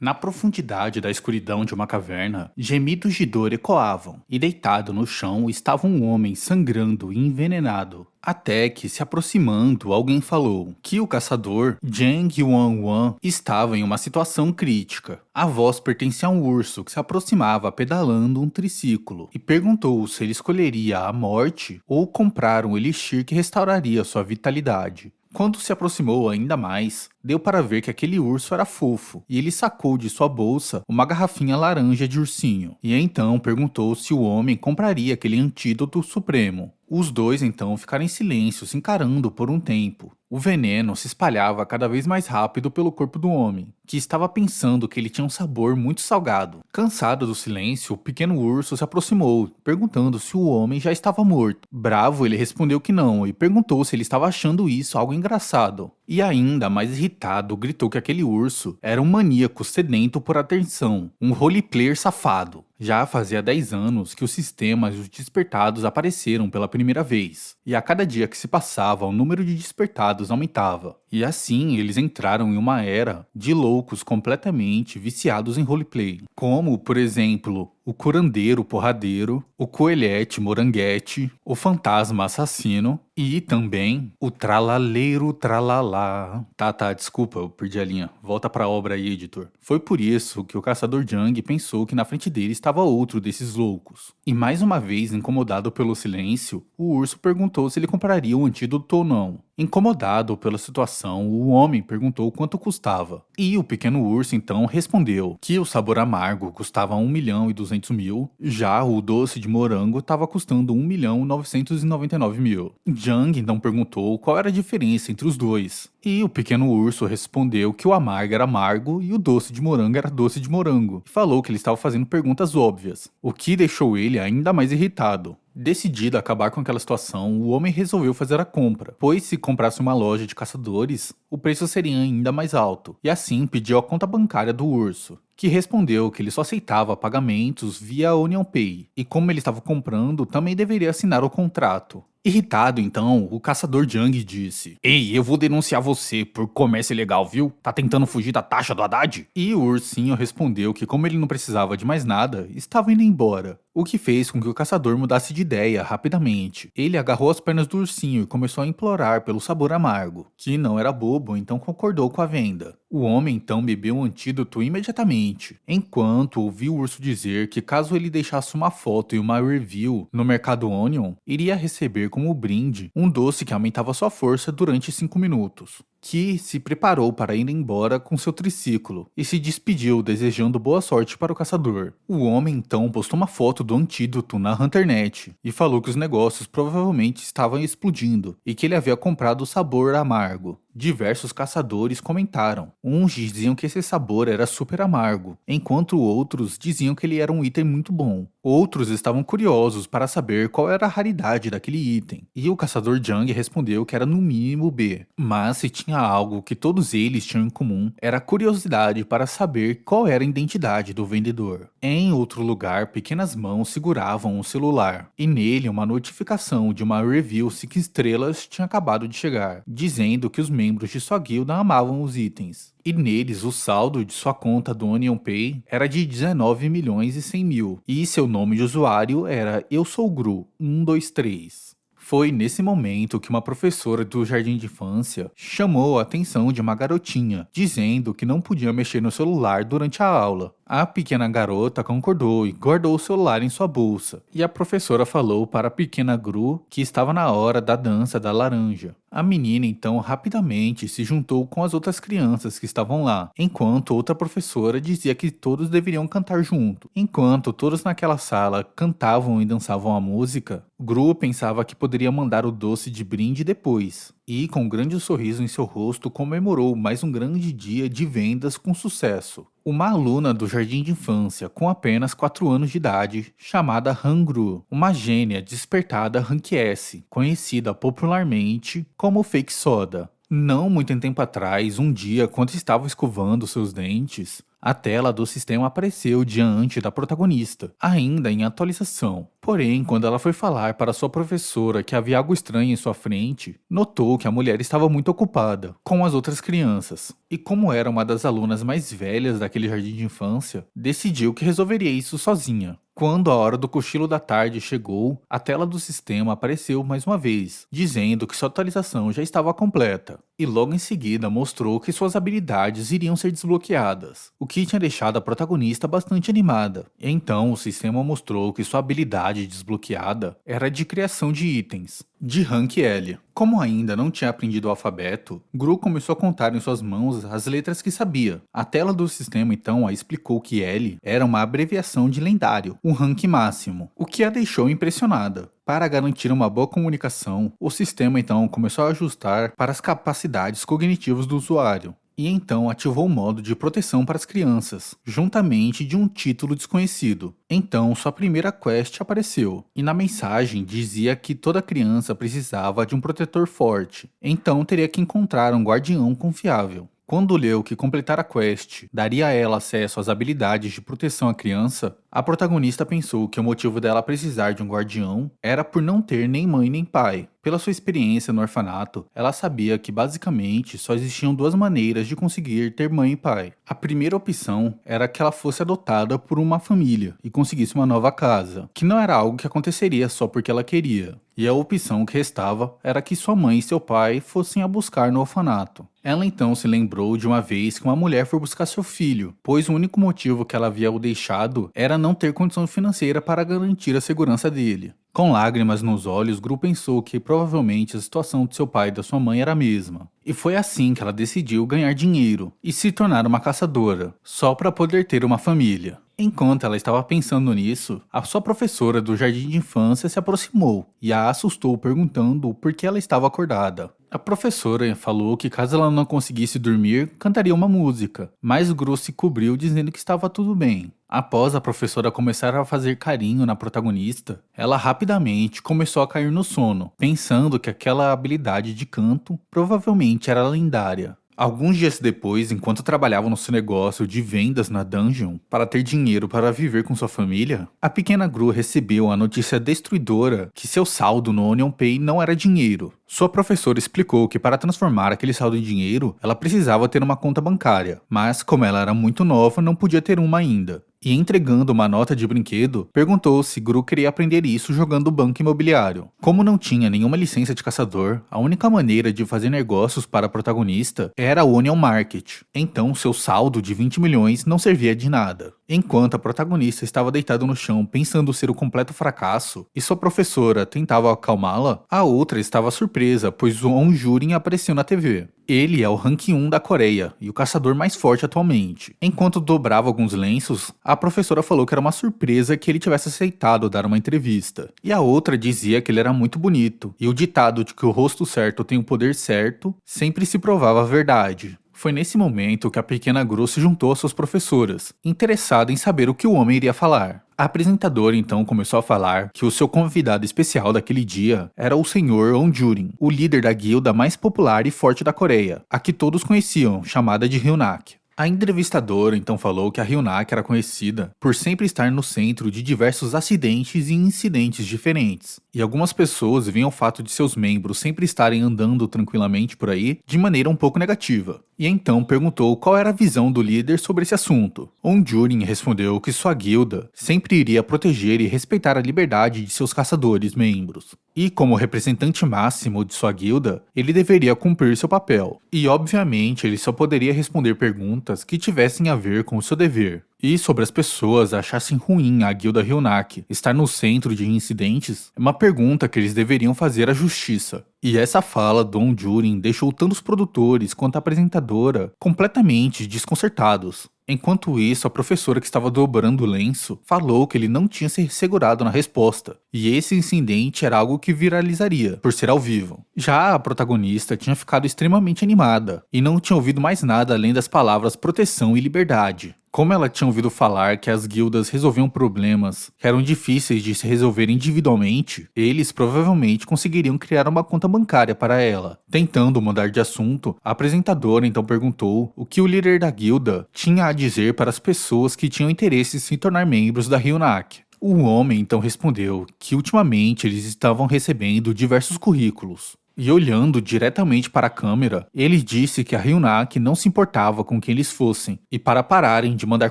Na profundidade da escuridão de uma caverna, gemidos de dor ecoavam, e deitado no chão estava um homem sangrando e envenenado. Até que, se aproximando, alguém falou que o caçador, Zhang Wanwan, estava em uma situação crítica. A voz pertencia a um urso que se aproximava pedalando um triciclo e perguntou se ele escolheria a morte ou comprar um elixir que restauraria sua vitalidade. Quando se aproximou ainda mais, deu para ver que aquele urso era fofo, e ele sacou de sua bolsa uma garrafinha laranja de ursinho, e então perguntou se o homem compraria aquele antídoto supremo. Os dois então ficaram em silêncio, se encarando por um tempo. O veneno se espalhava cada vez mais rápido pelo corpo do homem, que estava pensando que ele tinha um sabor muito salgado. Cansado do silêncio, o pequeno urso se aproximou, perguntando se o homem já estava morto. Bravo, ele respondeu que não e perguntou se ele estava achando isso algo engraçado. E ainda mais irritado, gritou que aquele urso era um maníaco sedento por atenção, um roleplayer safado. Já fazia 10 anos que os sistemas e os despertados apareceram pela primeira vez, e a cada dia que se passava o número de despertados aumentava. E assim eles entraram em uma era de loucos completamente viciados em roleplay, como, por exemplo, o curandeiro porradeiro, o coelhete moranguete, o fantasma assassino e também o tralaleiro tralalá. Tá, desculpa, eu perdi a linha. Volta pra obra aí, editor. Foi por isso que o caçador Zhang pensou que na frente dele estava outro desses loucos. E mais uma vez, incomodado pelo silêncio, o urso perguntou se ele compraria o antídoto ou não. Incomodado pela situação, o homem perguntou quanto custava. E o pequeno urso então respondeu que o sabor amargo custava 1.200.000, já o doce de morango estava custando 1.999.000. Zhang então perguntou qual era a diferença entre os dois. E o pequeno urso respondeu que o amargo era amargo e o doce de morango era doce de morango. E falou que ele estava fazendo perguntas óbvias, o que deixou ele ainda mais irritado. Decidido a acabar com aquela situação, o homem resolveu fazer a compra, pois se comprasse uma loja de caçadores, o preço seria ainda mais alto, e assim pediu a conta bancária do urso, que respondeu que ele só aceitava pagamentos via OnionPay, e como ele estava comprando, também deveria assinar o contrato. Irritado, então, o caçador Zhang disse: "Ei, eu vou denunciar você por comércio ilegal, viu? Tá tentando fugir da taxa do Haddad?" E o ursinho respondeu que como ele não precisava de mais nada, estava indo embora. O que fez com que o caçador mudasse de ideia rapidamente. Ele agarrou as pernas do ursinho e começou a implorar pelo sabor amargo, que não era bobo, então concordou com a venda. O homem então bebeu o antídoto imediatamente, enquanto ouviu o urso dizer que caso ele deixasse uma foto e uma review no mercado Onion, iria receber como brinde um doce que aumentava sua força durante 5 minutos. Que se preparou para ir embora com seu triciclo e se despediu desejando boa sorte para o caçador. O homem então postou uma foto do antídoto na Hunternet e falou que os negócios provavelmente estavam explodindo e que ele havia comprado o sabor amargo. Diversos caçadores comentaram. Uns diziam que esse sabor era super amargo, enquanto outros diziam que ele era um item muito bom. Outros estavam curiosos para saber qual era a raridade daquele item, e o caçador Zhang respondeu que era no mínimo B. Mas se tinha algo que todos eles tinham em comum, era a curiosidade para saber qual era a identidade do vendedor. Em outro lugar, pequenas mãos seguravam um celular, e nele uma notificação de uma review 5 estrelas tinha acabado de chegar, dizendo que os membros de sua guilda amavam os itens. E neles o saldo de sua conta do OnionPay era de 19.100.000, e seu nome de usuário era Eu Sou Gru 123. Foi nesse momento que uma professora do jardim de infância chamou a atenção de uma garotinha, dizendo que não podia mexer no celular durante a aula. A pequena garota concordou e guardou o celular em sua bolsa, e a professora falou para a pequena Gru que estava na hora da dança da laranja. A menina então rapidamente se juntou com as outras crianças que estavam lá, enquanto outra professora dizia que todos deveriam cantar junto. Enquanto todos naquela sala cantavam e dançavam a música, Gru pensava que poderia mandar o doce de brinde depois, e com um grande sorriso em seu rosto comemorou mais um grande dia de vendas com sucesso. Uma aluna do jardim de infância com apenas 4 anos de idade, chamada Hangru, uma gênia despertada Rank S, conhecida popularmente como Fake Soda. Não muito tempo atrás, um dia, quando estava escovando seus dentes, A tela do sistema apareceu diante da protagonista, ainda em atualização. Porém, quando ela foi falar para sua professora que havia algo estranho em sua frente, notou que a mulher estava muito ocupada com as outras crianças. E como era uma das alunas mais velhas daquele jardim de infância, decidiu que resolveria isso sozinha. Quando a hora do cochilo da tarde chegou, a tela do sistema apareceu mais uma vez, dizendo que sua atualização já estava completa. E logo em seguida mostrou que suas habilidades iriam ser desbloqueadas, o que tinha deixado a protagonista bastante animada. Então o sistema mostrou que sua habilidade desbloqueada era de criação de itens, de rank L. Como ainda não tinha aprendido o alfabeto, Gru começou a contar em suas mãos as letras que sabia. A tela do sistema então a explicou que L era uma abreviação de lendário, um rank máximo, o que a deixou impressionada. Para garantir uma boa comunicação, o sistema então começou a ajustar para as capacidades cognitivas do usuário. E então ativou o modo de proteção para as crianças, juntamente de um título desconhecido. Então sua primeira quest apareceu, e na mensagem dizia que toda criança precisava de um protetor forte, então teria que encontrar um guardião confiável. Quando leu que completar a quest daria a ela acesso às habilidades de proteção à criança, a protagonista pensou que o motivo dela precisar de um guardião era por não ter nem mãe nem pai. Pela sua experiência no orfanato, ela sabia que basicamente só existiam duas maneiras de conseguir ter mãe e pai. A primeira opção era que ela fosse adotada por uma família e conseguisse uma nova casa, que não era algo que aconteceria só porque ela queria. E a opção que restava era que sua mãe e seu pai fossem a buscar no orfanato. Ela então se lembrou de uma vez que uma mulher foi buscar seu filho, pois o único motivo que ela havia o deixado era não ter condição financeira para garantir a segurança dele. Com lágrimas nos olhos, Gru pensou que provavelmente a situação de seu pai e da sua mãe era a mesma. E foi assim que ela decidiu ganhar dinheiro e se tornar uma caçadora, só para poder ter uma família. Enquanto ela estava pensando nisso, a sua professora do jardim de infância se aproximou e a assustou perguntando por que ela estava acordada. A professora falou que caso ela não conseguisse dormir, cantaria uma música, mas Gru se cobriu dizendo que estava tudo bem. Após a professora começar a fazer carinho na protagonista, ela rapidamente começou a cair no sono, pensando que aquela habilidade de canto provavelmente era lendária. Alguns dias depois, enquanto trabalhava no seu negócio de vendas na dungeon para ter dinheiro para viver com sua família, a pequena Gru recebeu a notícia destruidora que seu saldo no Onion Pay não era dinheiro. Sua professora explicou que para transformar aquele saldo em dinheiro, ela precisava ter uma conta bancária, mas como ela era muito nova, não podia ter uma ainda. E entregando uma nota de brinquedo, perguntou se Gru queria aprender isso jogando banco imobiliário. Como não tinha nenhuma licença de caçador, a única maneira de fazer negócios para a protagonista era o Onion Market. Então seu saldo de 20 milhões não servia de nada. Enquanto a protagonista estava deitada no chão pensando ser o completo fracasso, e sua professora tentava acalmá-la, a outra estava surpresa, pois o On Jurin apareceu na TV. Ele é o rank 1 da Coreia e o caçador mais forte atualmente. Enquanto dobrava alguns lenços, a professora falou que era uma surpresa que ele tivesse aceitado dar uma entrevista. E a outra dizia que ele era muito bonito, e o ditado de que o rosto certo tem o poder certo sempre se provava verdade. Foi nesse momento que a pequena Gru se juntou às suas professoras, interessada em saber o que o homem iria falar. A apresentadora então começou a falar que o seu convidado especial daquele dia era o Sr. On Jurin, o líder da guilda mais popular e forte da Coreia, a que todos conheciam, chamada de Hyunak. A entrevistadora então falou que a Hyunak era conhecida por sempre estar no centro de diversos acidentes e incidentes diferentes, e algumas pessoas viam o fato de seus membros sempre estarem andando tranquilamente por aí de maneira um pouco negativa. E então perguntou qual era a visão do líder sobre esse assunto. On Jurin respondeu que sua guilda sempre iria proteger e respeitar a liberdade de seus caçadores membros. E como representante máximo de sua guilda, ele deveria cumprir seu papel. E obviamente ele só poderia responder perguntas que tivessem a ver com o seu dever. E sobre as pessoas achassem ruim a guilda Hyunak estar no centro de incidentes, é uma pergunta que eles deveriam fazer à justiça. E essa fala do On Jurin deixou tanto os produtores quanto a apresentadora completamente desconcertados. Enquanto isso, a professora que estava dobrando o lenço falou que ele não tinha se segurado na resposta, e esse incidente era algo que viralizaria, por ser ao vivo. Já a protagonista tinha ficado extremamente animada, e não tinha ouvido mais nada além das palavras proteção e liberdade. Como ela tinha ouvido falar que as guildas resolviam problemas que eram difíceis de se resolver individualmente, eles provavelmente conseguiriam criar uma conta conta bancária para ela. Tentando mudar de assunto, a apresentadora então perguntou o que o líder da guilda tinha a dizer para as pessoas que tinham interesse em se tornar membros da Ryunak. O homem então respondeu que ultimamente eles estavam recebendo diversos currículos. E olhando diretamente para a câmera, ele disse que a Ryunak não se importava com quem eles fossem e para pararem de mandar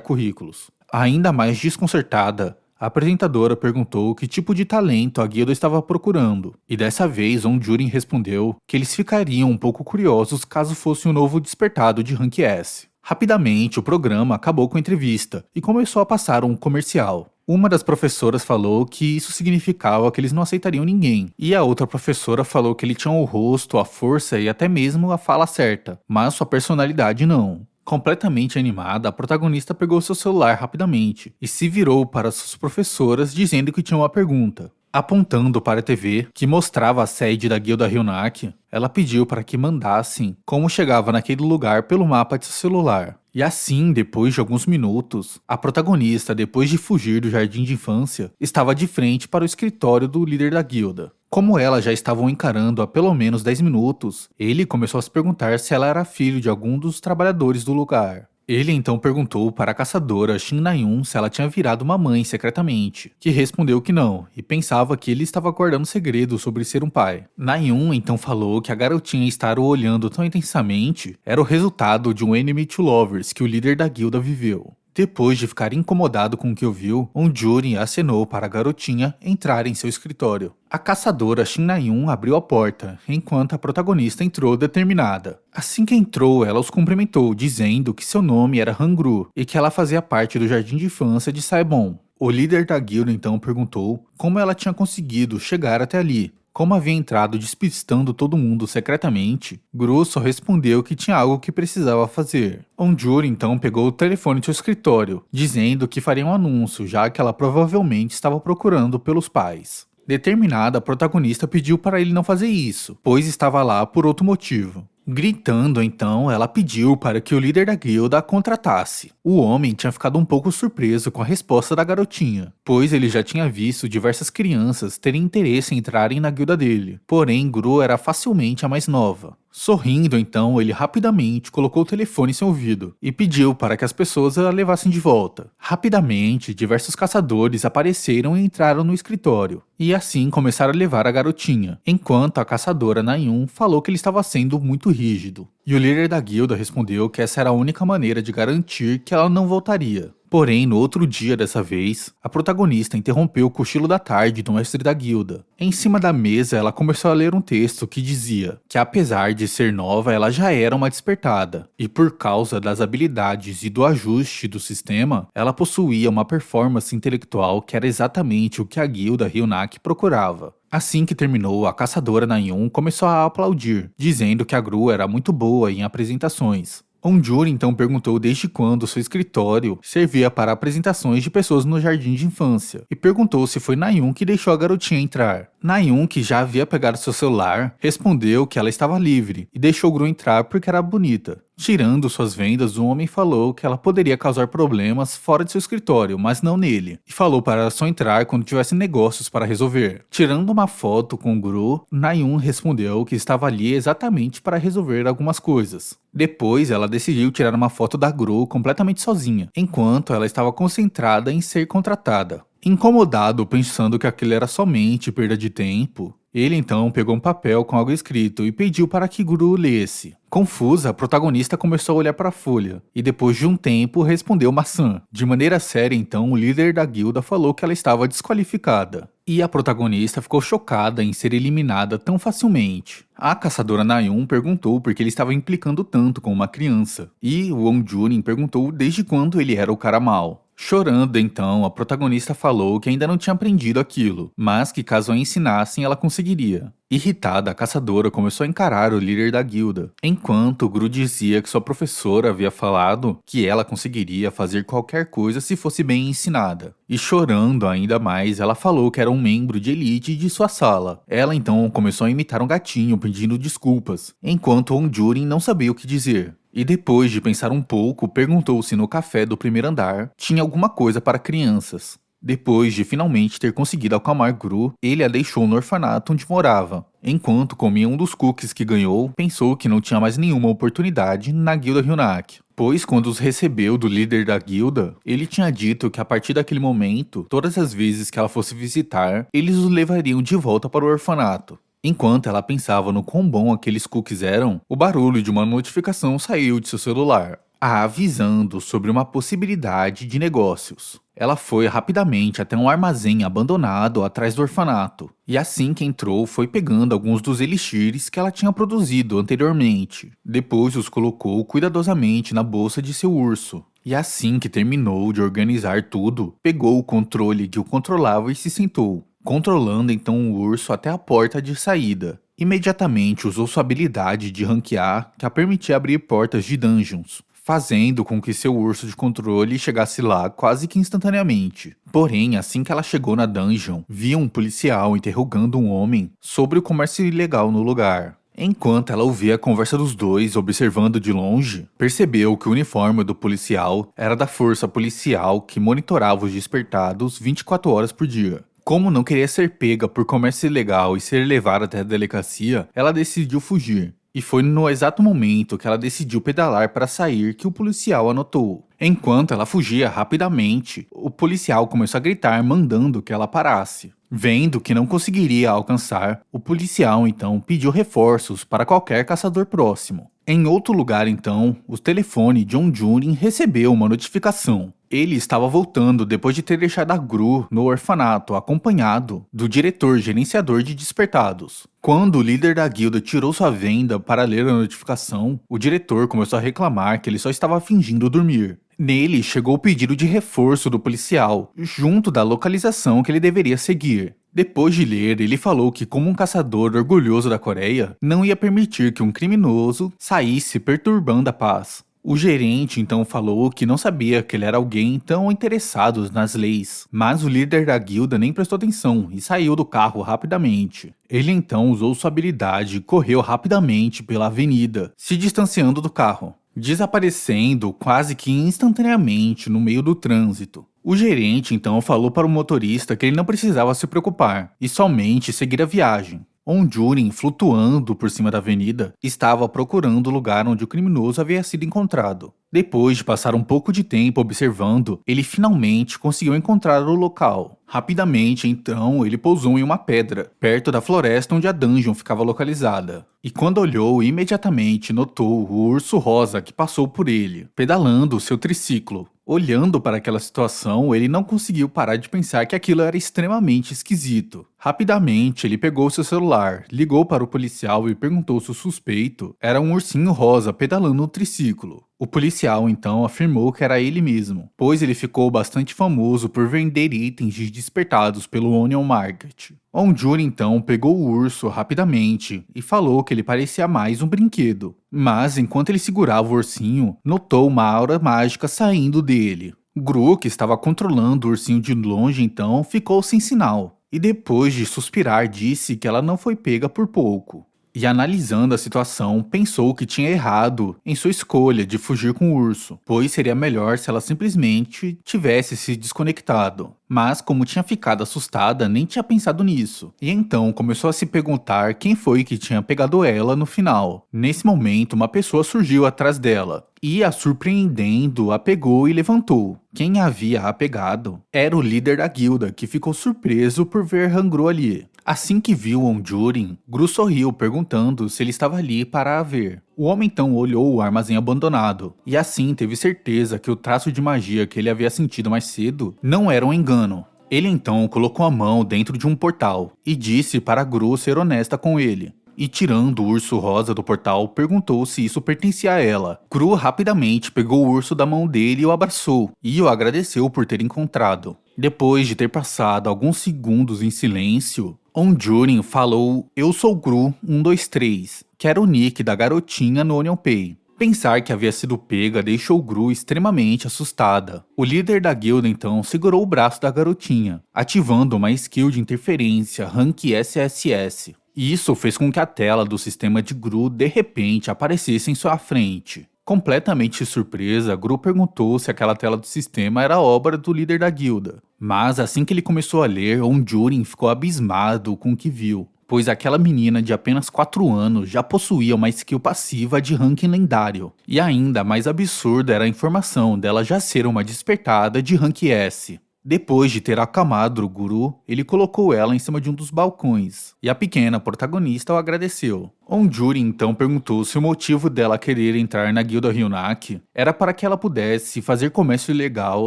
currículos. Ainda mais desconcertada, a apresentadora perguntou que tipo de talento a guilda estava procurando, e dessa vez Onjurin respondeu que eles ficariam um pouco curiosos caso fosse um novo despertado de Rank S. Rapidamente, o programa acabou com a entrevista e começou a passar um comercial. Uma das professoras falou que isso significava que eles não aceitariam ninguém, e a outra professora falou que ele tinha o rosto, a força e até mesmo a fala certa, mas sua personalidade não. Completamente animada, a protagonista pegou seu celular rapidamente e se virou para suas professoras dizendo que tinha uma pergunta. Apontando para a TV, que mostrava a sede da guilda Ryunak, ela pediu para que mandassem como chegava naquele lugar pelo mapa de seu celular. E assim, depois de alguns minutos, a protagonista, depois de fugir do jardim de infância, estava de frente para o escritório do líder da guilda. Como elas já estavam encarando há pelo menos 10 minutos, ele começou a se perguntar se ela era filho de algum dos trabalhadores do lugar. Ele então perguntou para a caçadora Shin Na-yun se ela tinha virado uma mãe secretamente, que respondeu que não, e pensava que ele estava guardando segredo sobre ser um pai. Na-yun então falou que a garotinha estar o olhando tão intensamente era o resultado de um enemy to lovers que o líder da guilda viveu. Depois de ficar incomodado com o que ouviu, Onjurin acenou para a garotinha entrar em seu escritório. A caçadora Shin Na-yun abriu a porta, enquanto a protagonista entrou determinada. Assim que entrou, ela os cumprimentou, dizendo que seu nome era Hangru e que ela fazia parte do jardim de infância de Saebon. O líder da guilda então perguntou como ela tinha conseguido chegar até ali. Como havia entrado despistando todo mundo secretamente, Gru só respondeu que tinha algo que precisava fazer. Onjur então pegou o telefone de seu escritório, dizendo que faria um anúncio, já que ela provavelmente estava procurando pelos pais. Determinada, a protagonista pediu para ele não fazer isso, pois estava lá por outro motivo. Gritando, então, ela pediu para que o líder da guilda a contratasse. O homem tinha ficado um pouco surpreso com a resposta da garotinha, pois ele já tinha visto diversas crianças terem interesse em entrarem na guilda dele. Porém, Gru era facilmente a mais nova. Sorrindo, então, ele rapidamente colocou o telefone em seu ouvido e pediu para que as pessoas a levassem de volta. Rapidamente, diversos caçadores apareceram e entraram no escritório, e assim começaram a levar a garotinha, enquanto a caçadora Na-yun falou que ele estava sendo muito rígido. E o líder da guilda respondeu que essa era a única maneira de garantir que ela não voltaria. Porém, no outro dia dessa vez, a protagonista interrompeu o cochilo da tarde do mestre da guilda. Em cima da mesa, ela começou a ler um texto que dizia que apesar de ser nova, ela já era uma despertada. E por causa das habilidades e do ajuste do sistema, ela possuía uma performance intelectual que era exatamente o que a guilda Ryunak procurava. Assim que terminou, a caçadora Na-yun começou a aplaudir, dizendo que a Gru era muito boa em apresentações. Onjur então perguntou desde quando seu escritório servia para apresentações de pessoas no jardim de infância, e perguntou se foi Na-yun que deixou a garotinha entrar. Na-yun, que já havia pegado seu celular, respondeu que ela estava livre, e deixou Gru entrar porque era bonita. Tirando suas vendas, o homem falou que ela poderia causar problemas fora de seu escritório, mas não nele, e falou para ela só entrar quando tivesse negócios para resolver. Tirando uma foto com o Gru, Na-yun respondeu que estava ali exatamente para resolver algumas coisas. Depois, ela decidiu tirar uma foto da Gru completamente sozinha, enquanto ela estava concentrada em ser contratada. Incomodado, pensando que aquilo era somente perda de tempo, ele então pegou um papel com algo escrito e pediu para que Gru lesse. Confusa, a protagonista começou a olhar para a folha, e depois de um tempo respondeu maçã. De maneira séria, então, o líder da guilda falou que ela estava desqualificada. E a protagonista ficou chocada em ser eliminada tão facilmente. A caçadora Na-yun perguntou por que ele estava implicando tanto com uma criança, e o Onjurin perguntou desde quando ele era o cara mau. Chorando, então, a protagonista falou que ainda não tinha aprendido aquilo, mas que caso a ensinassem, ela conseguiria. Irritada, a caçadora começou a encarar o líder da guilda, enquanto Gru dizia que sua professora havia falado que ela conseguiria fazer qualquer coisa se fosse bem ensinada. E chorando ainda mais, ela falou que era um membro de elite de sua sala. Ela então começou a imitar um gatinho pedindo desculpas, enquanto Onjurin não sabia o que dizer. E depois de pensar um pouco, perguntou se no café do primeiro andar tinha alguma coisa para crianças. Depois de finalmente ter conseguido acalmar Gru, ele a deixou no orfanato onde morava. Enquanto comia um dos cookies que ganhou, pensou que não tinha mais nenhuma oportunidade na guilda Hyunak. Pois quando os recebeu do líder da guilda, ele tinha dito que a partir daquele momento, todas as vezes que ela fosse visitar, eles os levariam de volta para o orfanato. Enquanto ela pensava no quão bom aqueles cookies eram, o barulho de uma notificação saiu de seu celular, a avisando sobre uma possibilidade de negócios. Ela foi rapidamente até um armazém abandonado atrás do orfanato, e assim que entrou foi pegando alguns dos elixires que ela tinha produzido anteriormente. Depois os colocou cuidadosamente na bolsa de seu urso. E assim que terminou de organizar tudo, pegou o controle que o controlava e se sentou, controlando então o urso até a porta de saída. Imediatamente usou sua habilidade de ranquear, que a permitia abrir portas de dungeons, fazendo com que seu urso de controle chegasse lá quase que instantaneamente. Porém, assim que ela chegou na dungeon, viu um policial interrogando um homem sobre o comércio ilegal no lugar. Enquanto ela ouvia a conversa dos dois observando de longe, percebeu que o uniforme do policial era da força policial que monitorava os despertados 24 horas por dia. Como não queria ser pega por comércio ilegal e ser levada até a delegacia, ela decidiu fugir. E foi no exato momento que ela decidiu pedalar para sair que o policial a notou. Enquanto ela fugia rapidamente, o policial começou a gritar mandando que ela parasse. Vendo que não conseguiria alcançar, o policial então pediu reforços para qualquer caçador próximo. Em outro lugar então, o telefone de John Jurin recebeu uma notificação. Ele estava voltando depois de ter deixado a Gru no orfanato, acompanhado do diretor gerenciador de despertados. Quando o líder da guilda tirou sua venda para ler a notificação, o diretor começou a reclamar que ele só estava fingindo dormir. Nele chegou o pedido de reforço do policial, junto da localização que ele deveria seguir. Depois de ler, ele falou que, como um caçador orgulhoso da Coreia, não ia permitir que um criminoso saísse perturbando a paz. O gerente então falou que não sabia que ele era alguém tão interessado nas leis, mas o líder da guilda nem prestou atenção e saiu do carro rapidamente. Ele então usou sua habilidade e correu rapidamente pela avenida, se distanciando do carro, desaparecendo quase que instantaneamente no meio do trânsito. O gerente então falou para o motorista que ele não precisava se preocupar e somente seguir a viagem. Jurin, flutuando por cima da avenida, estava procurando o lugar onde o criminoso havia sido encontrado. Depois de passar um pouco de tempo observando, ele finalmente conseguiu encontrar o local. Rapidamente, então, ele pousou em uma pedra, perto da floresta onde a dungeon ficava localizada. E quando olhou, imediatamente notou o urso rosa que passou por ele, pedalando seu triciclo. Olhando para aquela situação, ele não conseguiu parar de pensar que aquilo era extremamente esquisito. Rapidamente, ele pegou seu celular, ligou para o policial e perguntou se o suspeito era um ursinho rosa pedalando um triciclo. O policial então afirmou que era ele mesmo, pois ele ficou bastante famoso por vender itens despertados pelo Onion Market. Onjur então pegou o urso rapidamente e falou que ele parecia mais um brinquedo. Mas enquanto ele segurava o ursinho, notou uma aura mágica saindo dele. Gru, que estava controlando o ursinho de longe então, ficou sem sinal. E depois de suspirar disse que ela não foi pega por pouco. E analisando a situação, pensou que tinha errado em sua escolha de fugir com o urso, pois seria melhor se ela simplesmente tivesse se desconectado. Mas como tinha ficado assustada, nem tinha pensado nisso. E então começou a se perguntar quem foi que tinha pegado ela no final. Nesse momento, uma pessoa surgiu atrás dela. E, a surpreendendo, a pegou e levantou. Quem havia a pegado era o líder da guilda, que ficou surpreso por ver Hangru ali. Assim que viu Onjurin, Gru sorriu perguntando se ele estava ali para a ver. O homem então olhou o armazém abandonado, e assim teve certeza que o traço de magia que ele havia sentido mais cedo não era um engano. Ele então colocou a mão dentro de um portal, e disse para Gru ser honesta com ele. E tirando o urso rosa do portal, perguntou se isso pertencia a ela. Gru rapidamente pegou o urso da mão dele e o abraçou, e o agradeceu por ter encontrado. Depois de ter passado alguns segundos em silêncio, Onjurin falou "Eu sou Gru 123", que era o nick da garotinha no OnionPay. Pensar que havia sido pega deixou Gru extremamente assustada. O líder da guilda então segurou o braço da garotinha, ativando uma skill de interferência Rank SSS. Isso fez com que a tela do sistema de Gru de repente aparecesse em sua frente. Completamente surpresa, Gru perguntou se aquela tela do sistema era obra do líder da guilda. Mas assim que ele começou a ler, Onjurin ficou abismado com o que viu, pois aquela menina de apenas 4 anos já possuía uma skill passiva de ranking lendário. E ainda mais absurda era a informação dela já ser uma despertada de rank S. Depois de ter acalmado o guru, ele colocou ela em cima de um dos balcões, e a pequena protagonista o agradeceu. Onjuri então perguntou se o motivo dela querer entrar na guilda Ryunak era para que ela pudesse fazer comércio ilegal,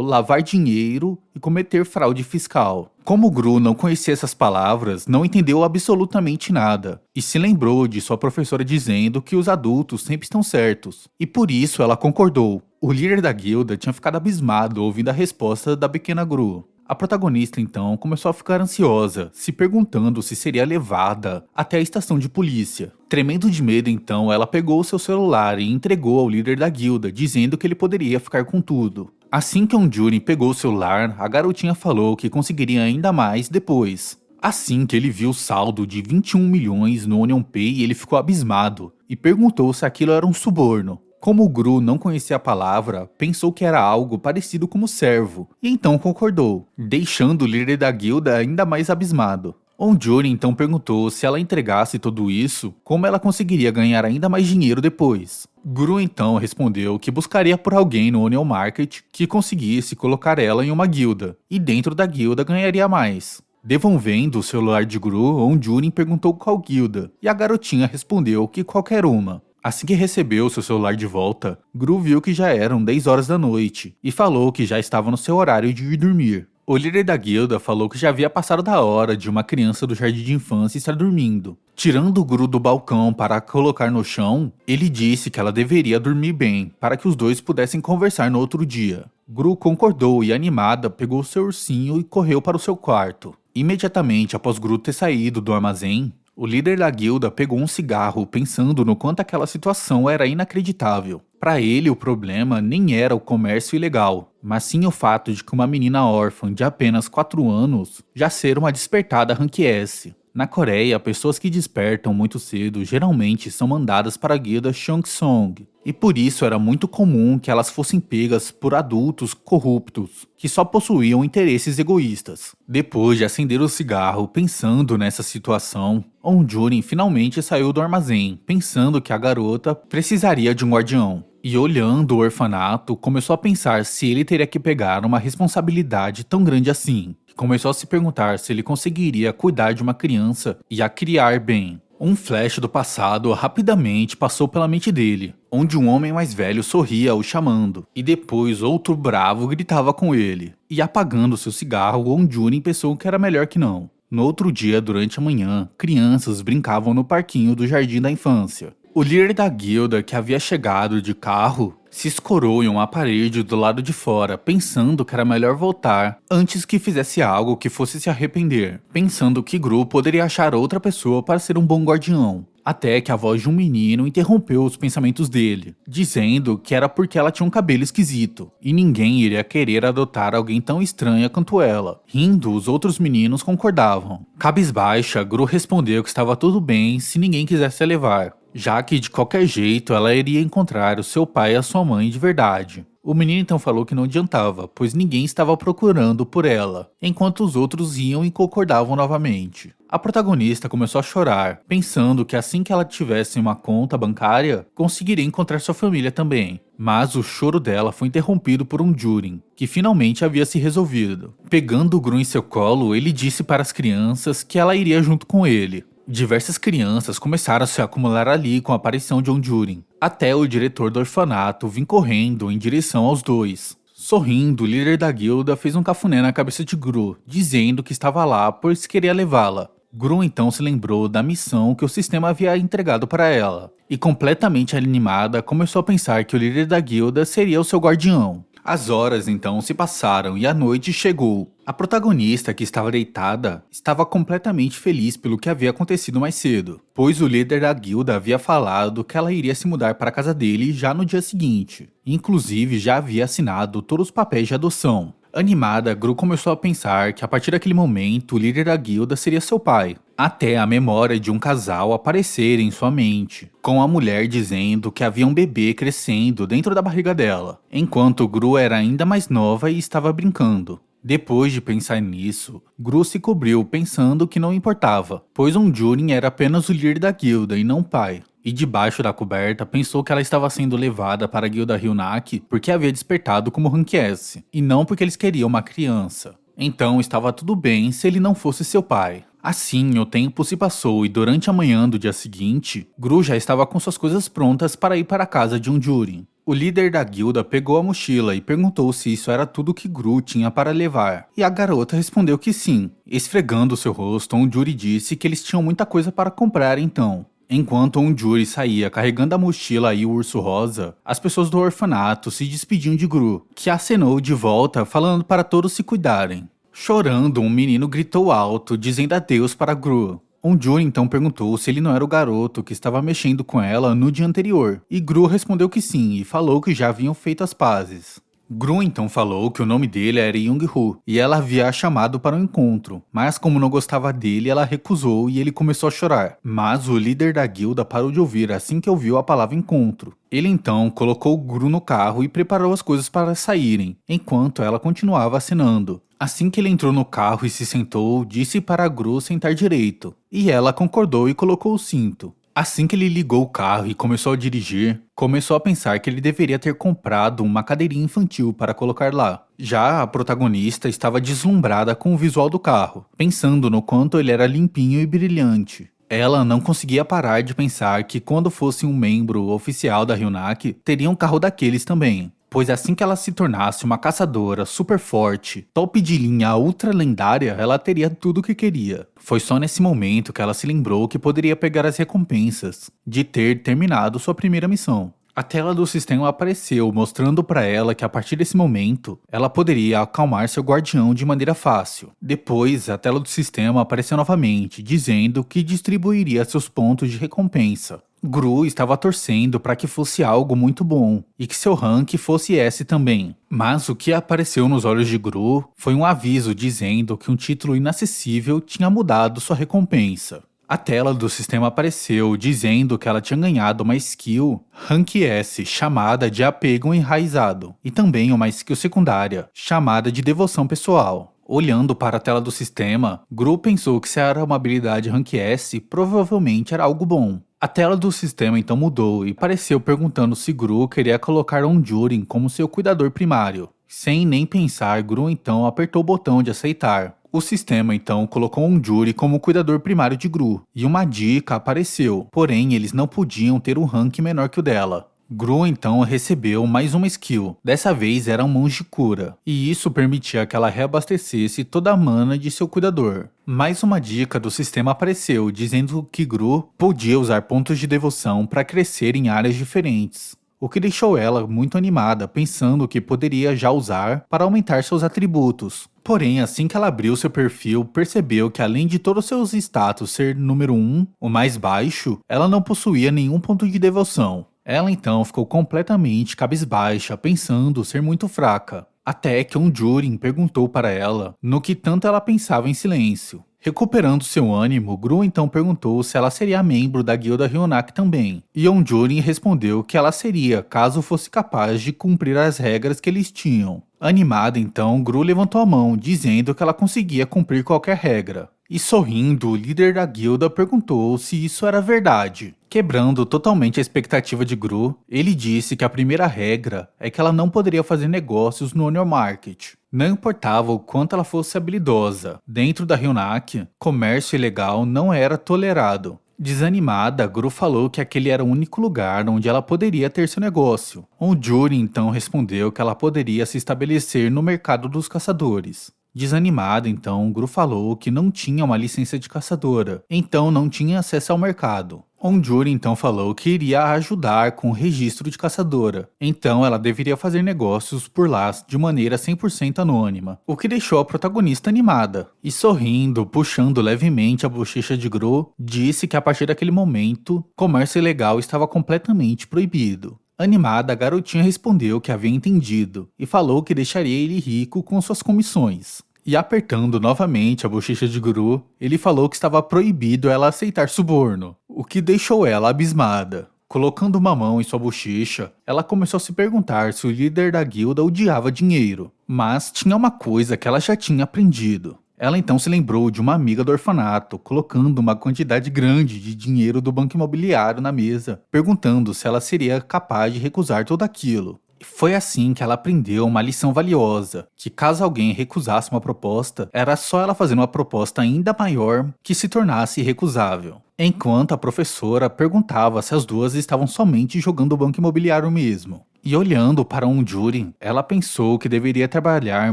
lavar dinheiro e cometer fraude fiscal. Como o Gru não conhecia essas palavras, não entendeu absolutamente nada, e se lembrou de sua professora dizendo que os adultos sempre estão certos, e por isso ela concordou. O líder da guilda tinha ficado abismado ouvindo a resposta da pequena Gru. A protagonista então começou a ficar ansiosa, se perguntando se seria levada até a estação de polícia. Tremendo de medo então, ela pegou seu celular e entregou ao líder da guilda, dizendo que ele poderia ficar com tudo. Assim que Onjurin pegou o celular, a garotinha falou que conseguiria ainda mais depois. Assim que ele viu o saldo de 21 milhões no Onion Pay, ele ficou abismado e perguntou se aquilo era um suborno. Como o Gru não conhecia a palavra, pensou que era algo parecido como servo, e então concordou, deixando o líder da guilda ainda mais abismado. Onjurin então perguntou se ela entregasse tudo isso, como ela conseguiria ganhar ainda mais dinheiro depois. Gru então respondeu que buscaria por alguém no Onion Market que conseguisse colocar ela em uma guilda, e dentro da guilda ganharia mais. Devolvendo o celular de Gru, Onjurin perguntou qual guilda, e a garotinha respondeu que qualquer uma. Assim que recebeu seu celular de volta, Gru viu que já eram 10 horas da noite e falou que já estava no seu horário de ir dormir. O líder da guilda falou que já havia passado da hora de uma criança do jardim de infância estar dormindo. Tirando o Gru do balcão para colocar no chão, ele disse que ela deveria dormir bem, para que os dois pudessem conversar no outro dia. Gru concordou e, animada, pegou seu ursinho e correu para o seu quarto. Imediatamente após Gru ter saído do armazém, o líder da guilda pegou um cigarro pensando no quanto aquela situação era inacreditável. Para ele, o problema nem era o comércio ilegal, mas sim o fato de que uma menina órfã de apenas 4 anos já ser uma despertada Rank S. Na Coreia, pessoas que despertam muito cedo geralmente são mandadas para a guilda Chongsong, e por isso era muito comum que elas fossem pegas por adultos corruptos, que só possuíam interesses egoístas. Depois de acender o cigarro pensando nessa situação, Onjurin finalmente saiu do armazém, pensando que a garota precisaria de um guardião. E olhando o orfanato, começou a pensar se ele teria que pegar uma responsabilidade tão grande assim. Começou a se perguntar se ele conseguiria cuidar de uma criança e a criar bem. Um flash do passado rapidamente passou pela mente dele, onde um homem mais velho sorria o chamando, e depois outro bravo gritava com ele. E apagando seu cigarro, Onjurin pensou que era melhor que não. No outro dia, durante a manhã, crianças brincavam no parquinho do jardim da infância. O líder da guilda, que havia chegado de carro, se escorou em uma parede do lado de fora, pensando que era melhor voltar antes que fizesse algo que fosse se arrepender, pensando que Gru poderia achar outra pessoa para ser um bom guardião. Até que a voz de um menino interrompeu os pensamentos dele, dizendo que era porque ela tinha um cabelo esquisito, e ninguém iria querer adotar alguém tão estranha quanto ela. Rindo, os outros meninos concordavam. Cabisbaixa, Gru respondeu que estava tudo bem se ninguém quisesse a levar, já que de qualquer jeito ela iria encontrar o seu pai e a sua mãe de verdade. O menino então falou que não adiantava, pois ninguém estava procurando por ela, enquanto os outros iam e concordavam novamente. A protagonista começou a chorar, pensando que assim que ela tivesse uma conta bancária, conseguiria encontrar sua família também. Mas o choro dela foi interrompido por Onjurin, que finalmente havia se resolvido. Pegando o Gru em seu colo, ele disse para as crianças que ela iria junto com ele. Diversas crianças começaram a se acumular ali com a aparição de Onjurin, até o diretor do orfanato vir correndo em direção aos dois. Sorrindo, o líder da guilda fez um cafuné na cabeça de Gru, dizendo que estava lá pois queria levá-la. Gru então se lembrou da missão que o sistema havia entregado para ela, e completamente animada começou a pensar que o líder da guilda seria o seu guardião. As horas então se passaram e a noite chegou. A protagonista, que estava deitada, estava completamente feliz pelo que havia acontecido mais cedo, pois o líder da guilda havia falado que ela iria se mudar para a casa dele já no dia seguinte. Inclusive já havia assinado todos os papéis de adoção. Animada, Gru começou a pensar que a partir daquele momento o líder da guilda seria seu pai. até a memória de um casal aparecer em sua mente, com a mulher dizendo que havia um bebê crescendo dentro da barriga dela, enquanto Gru era ainda mais nova e estava brincando. Depois de pensar nisso, Gru se cobriu pensando que não importava, pois Onjurin era apenas o líder da guilda e não o pai. E debaixo da coberta pensou que ela estava sendo levada para a guilda Hyunak porque havia despertado como Rank S, e não porque eles queriam uma criança. Então estava tudo bem se ele não fosse seu pai. Assim, o tempo se passou e durante a manhã do dia seguinte, Gru já estava com suas coisas prontas para ir para a casa de Onjurin. O líder da guilda pegou a mochila e perguntou se isso era tudo que Gru tinha para levar, e a garota respondeu que sim. Esfregando seu rosto, Onjurin disse que eles tinham muita coisa para comprar então. Enquanto Onjurin saía carregando a mochila e o urso rosa, as pessoas do orfanato se despediam de Gru, que acenou de volta falando para todos se cuidarem. Chorando, um menino gritou alto, dizendo adeus para Gru. Onjurin então perguntou se ele não era o garoto que estava mexendo com ela no dia anterior, e Gru respondeu que sim e falou que já haviam feito as pazes. Gru então falou que o nome dele era Young-Hoo e ela havia a chamado para um encontro, mas como não gostava dele, ela recusou e ele começou a chorar. Mas o líder da guilda parou de ouvir assim que ouviu a palavra encontro. Ele então colocou Gru no carro e preparou as coisas para saírem, enquanto ela continuava acenando. Assim que ele entrou no carro e se sentou, disse para Gru sentar direito, e ela concordou e colocou o cinto. Assim que ele ligou o carro e começou a dirigir, começou a pensar que ele deveria ter comprado uma cadeirinha infantil para colocar lá. Já a protagonista estava deslumbrada com o visual do carro, pensando no quanto ele era limpinho e brilhante. Ela não conseguia parar de pensar que quando fosse um membro oficial da Hyunak, teria um carro daqueles também. Pois assim que ela se tornasse uma caçadora super forte, top de linha ultra lendária, ela teria tudo o que queria. Foi só nesse momento que ela se lembrou que poderia pegar as recompensas de ter terminado sua primeira missão. A tela do sistema apareceu, mostrando para ela que a partir desse momento, ela poderia acalmar seu guardião de maneira fácil. Depois, a tela do sistema apareceu novamente, dizendo que distribuiria seus pontos de recompensa. Gru estava torcendo para que fosse algo muito bom, e que seu rank fosse esse também. Mas o que apareceu nos olhos de Gru foi um aviso dizendo que um título inacessível tinha mudado sua recompensa. A tela do sistema apareceu dizendo que ela tinha ganhado uma skill Rank S chamada de Apego Enraizado e também uma skill secundária chamada de Devoção Pessoal. Olhando para a tela do sistema, Gru pensou que se era uma habilidade Rank S, provavelmente era algo bom. A tela do sistema então mudou e apareceu perguntando se Gru queria colocar Onjurin como seu cuidador primário. Sem nem pensar, Gru então apertou o botão de aceitar. O sistema então colocou Onjurin como cuidador primário de Gru, e uma dica apareceu, porém eles não podiam ter um rank menor que o dela. Gru então recebeu mais uma skill, dessa vez era um monge cura, e isso permitia que ela reabastecesse toda a mana de seu cuidador. Mais uma dica do sistema apareceu, dizendo que Gru podia usar pontos de devoção para crescer em áreas diferentes, o que deixou ela muito animada, pensando que poderia já usar para aumentar seus atributos. Porém, assim que ela abriu seu perfil, percebeu que além de todos seus status ser número 1, o mais baixo, ela não possuía nenhum ponto de devoção. Ela então ficou completamente cabisbaixa, pensando ser muito fraca. Até que Onjurin perguntou para ela no que tanto ela pensava em silêncio. Recuperando seu ânimo, Gru então perguntou se ela seria membro da guilda Hyunak também. E Onjurin respondeu que ela seria, caso fosse capaz de cumprir as regras que eles tinham. Animada então, Gru levantou a mão, dizendo que ela conseguia cumprir qualquer regra. E sorrindo, o líder da guilda perguntou se isso era verdade. Quebrando totalmente a expectativa de Gru, ele disse que a primeira regra é que ela não poderia fazer negócios no Honor Market. Não importava o quanto ela fosse habilidosa. Dentro da Hyunak, comércio ilegal não era tolerado. Desanimada, Gru falou que aquele era o único lugar onde ela poderia ter seu negócio. Onjurin então respondeu que ela poderia se estabelecer no mercado dos caçadores. Desanimada, então, Gru falou que não tinha uma licença de caçadora, então não tinha acesso ao mercado. Onjurin então falou que iria ajudar com o registro de caçadora, então ela deveria fazer negócios por lá de maneira 100% anônima, o que deixou a protagonista animada. E sorrindo, puxando levemente a bochecha de Gru, disse que a partir daquele momento, comércio ilegal estava completamente proibido. Animada, a garotinha respondeu que havia entendido e falou que deixaria ele rico com suas comissões. E apertando novamente a bochecha de Gru, ele falou que estava proibido ela aceitar suborno, o que deixou ela abismada. Colocando uma mão em sua bochecha, ela começou a se perguntar se o líder da guilda odiava dinheiro. Mas tinha uma coisa que ela já tinha aprendido. Ela então se lembrou de uma amiga do orfanato, colocando uma quantidade grande de dinheiro do banco imobiliário na mesa, perguntando se ela seria capaz de recusar tudo aquilo. Foi assim que ela aprendeu uma lição valiosa, que caso alguém recusasse uma proposta, era só ela fazer uma proposta ainda maior que se tornasse irrecusável. Enquanto a professora perguntava se as duas estavam somente jogando o banco imobiliário mesmo. E olhando para Onjúri, ela pensou que deveria trabalhar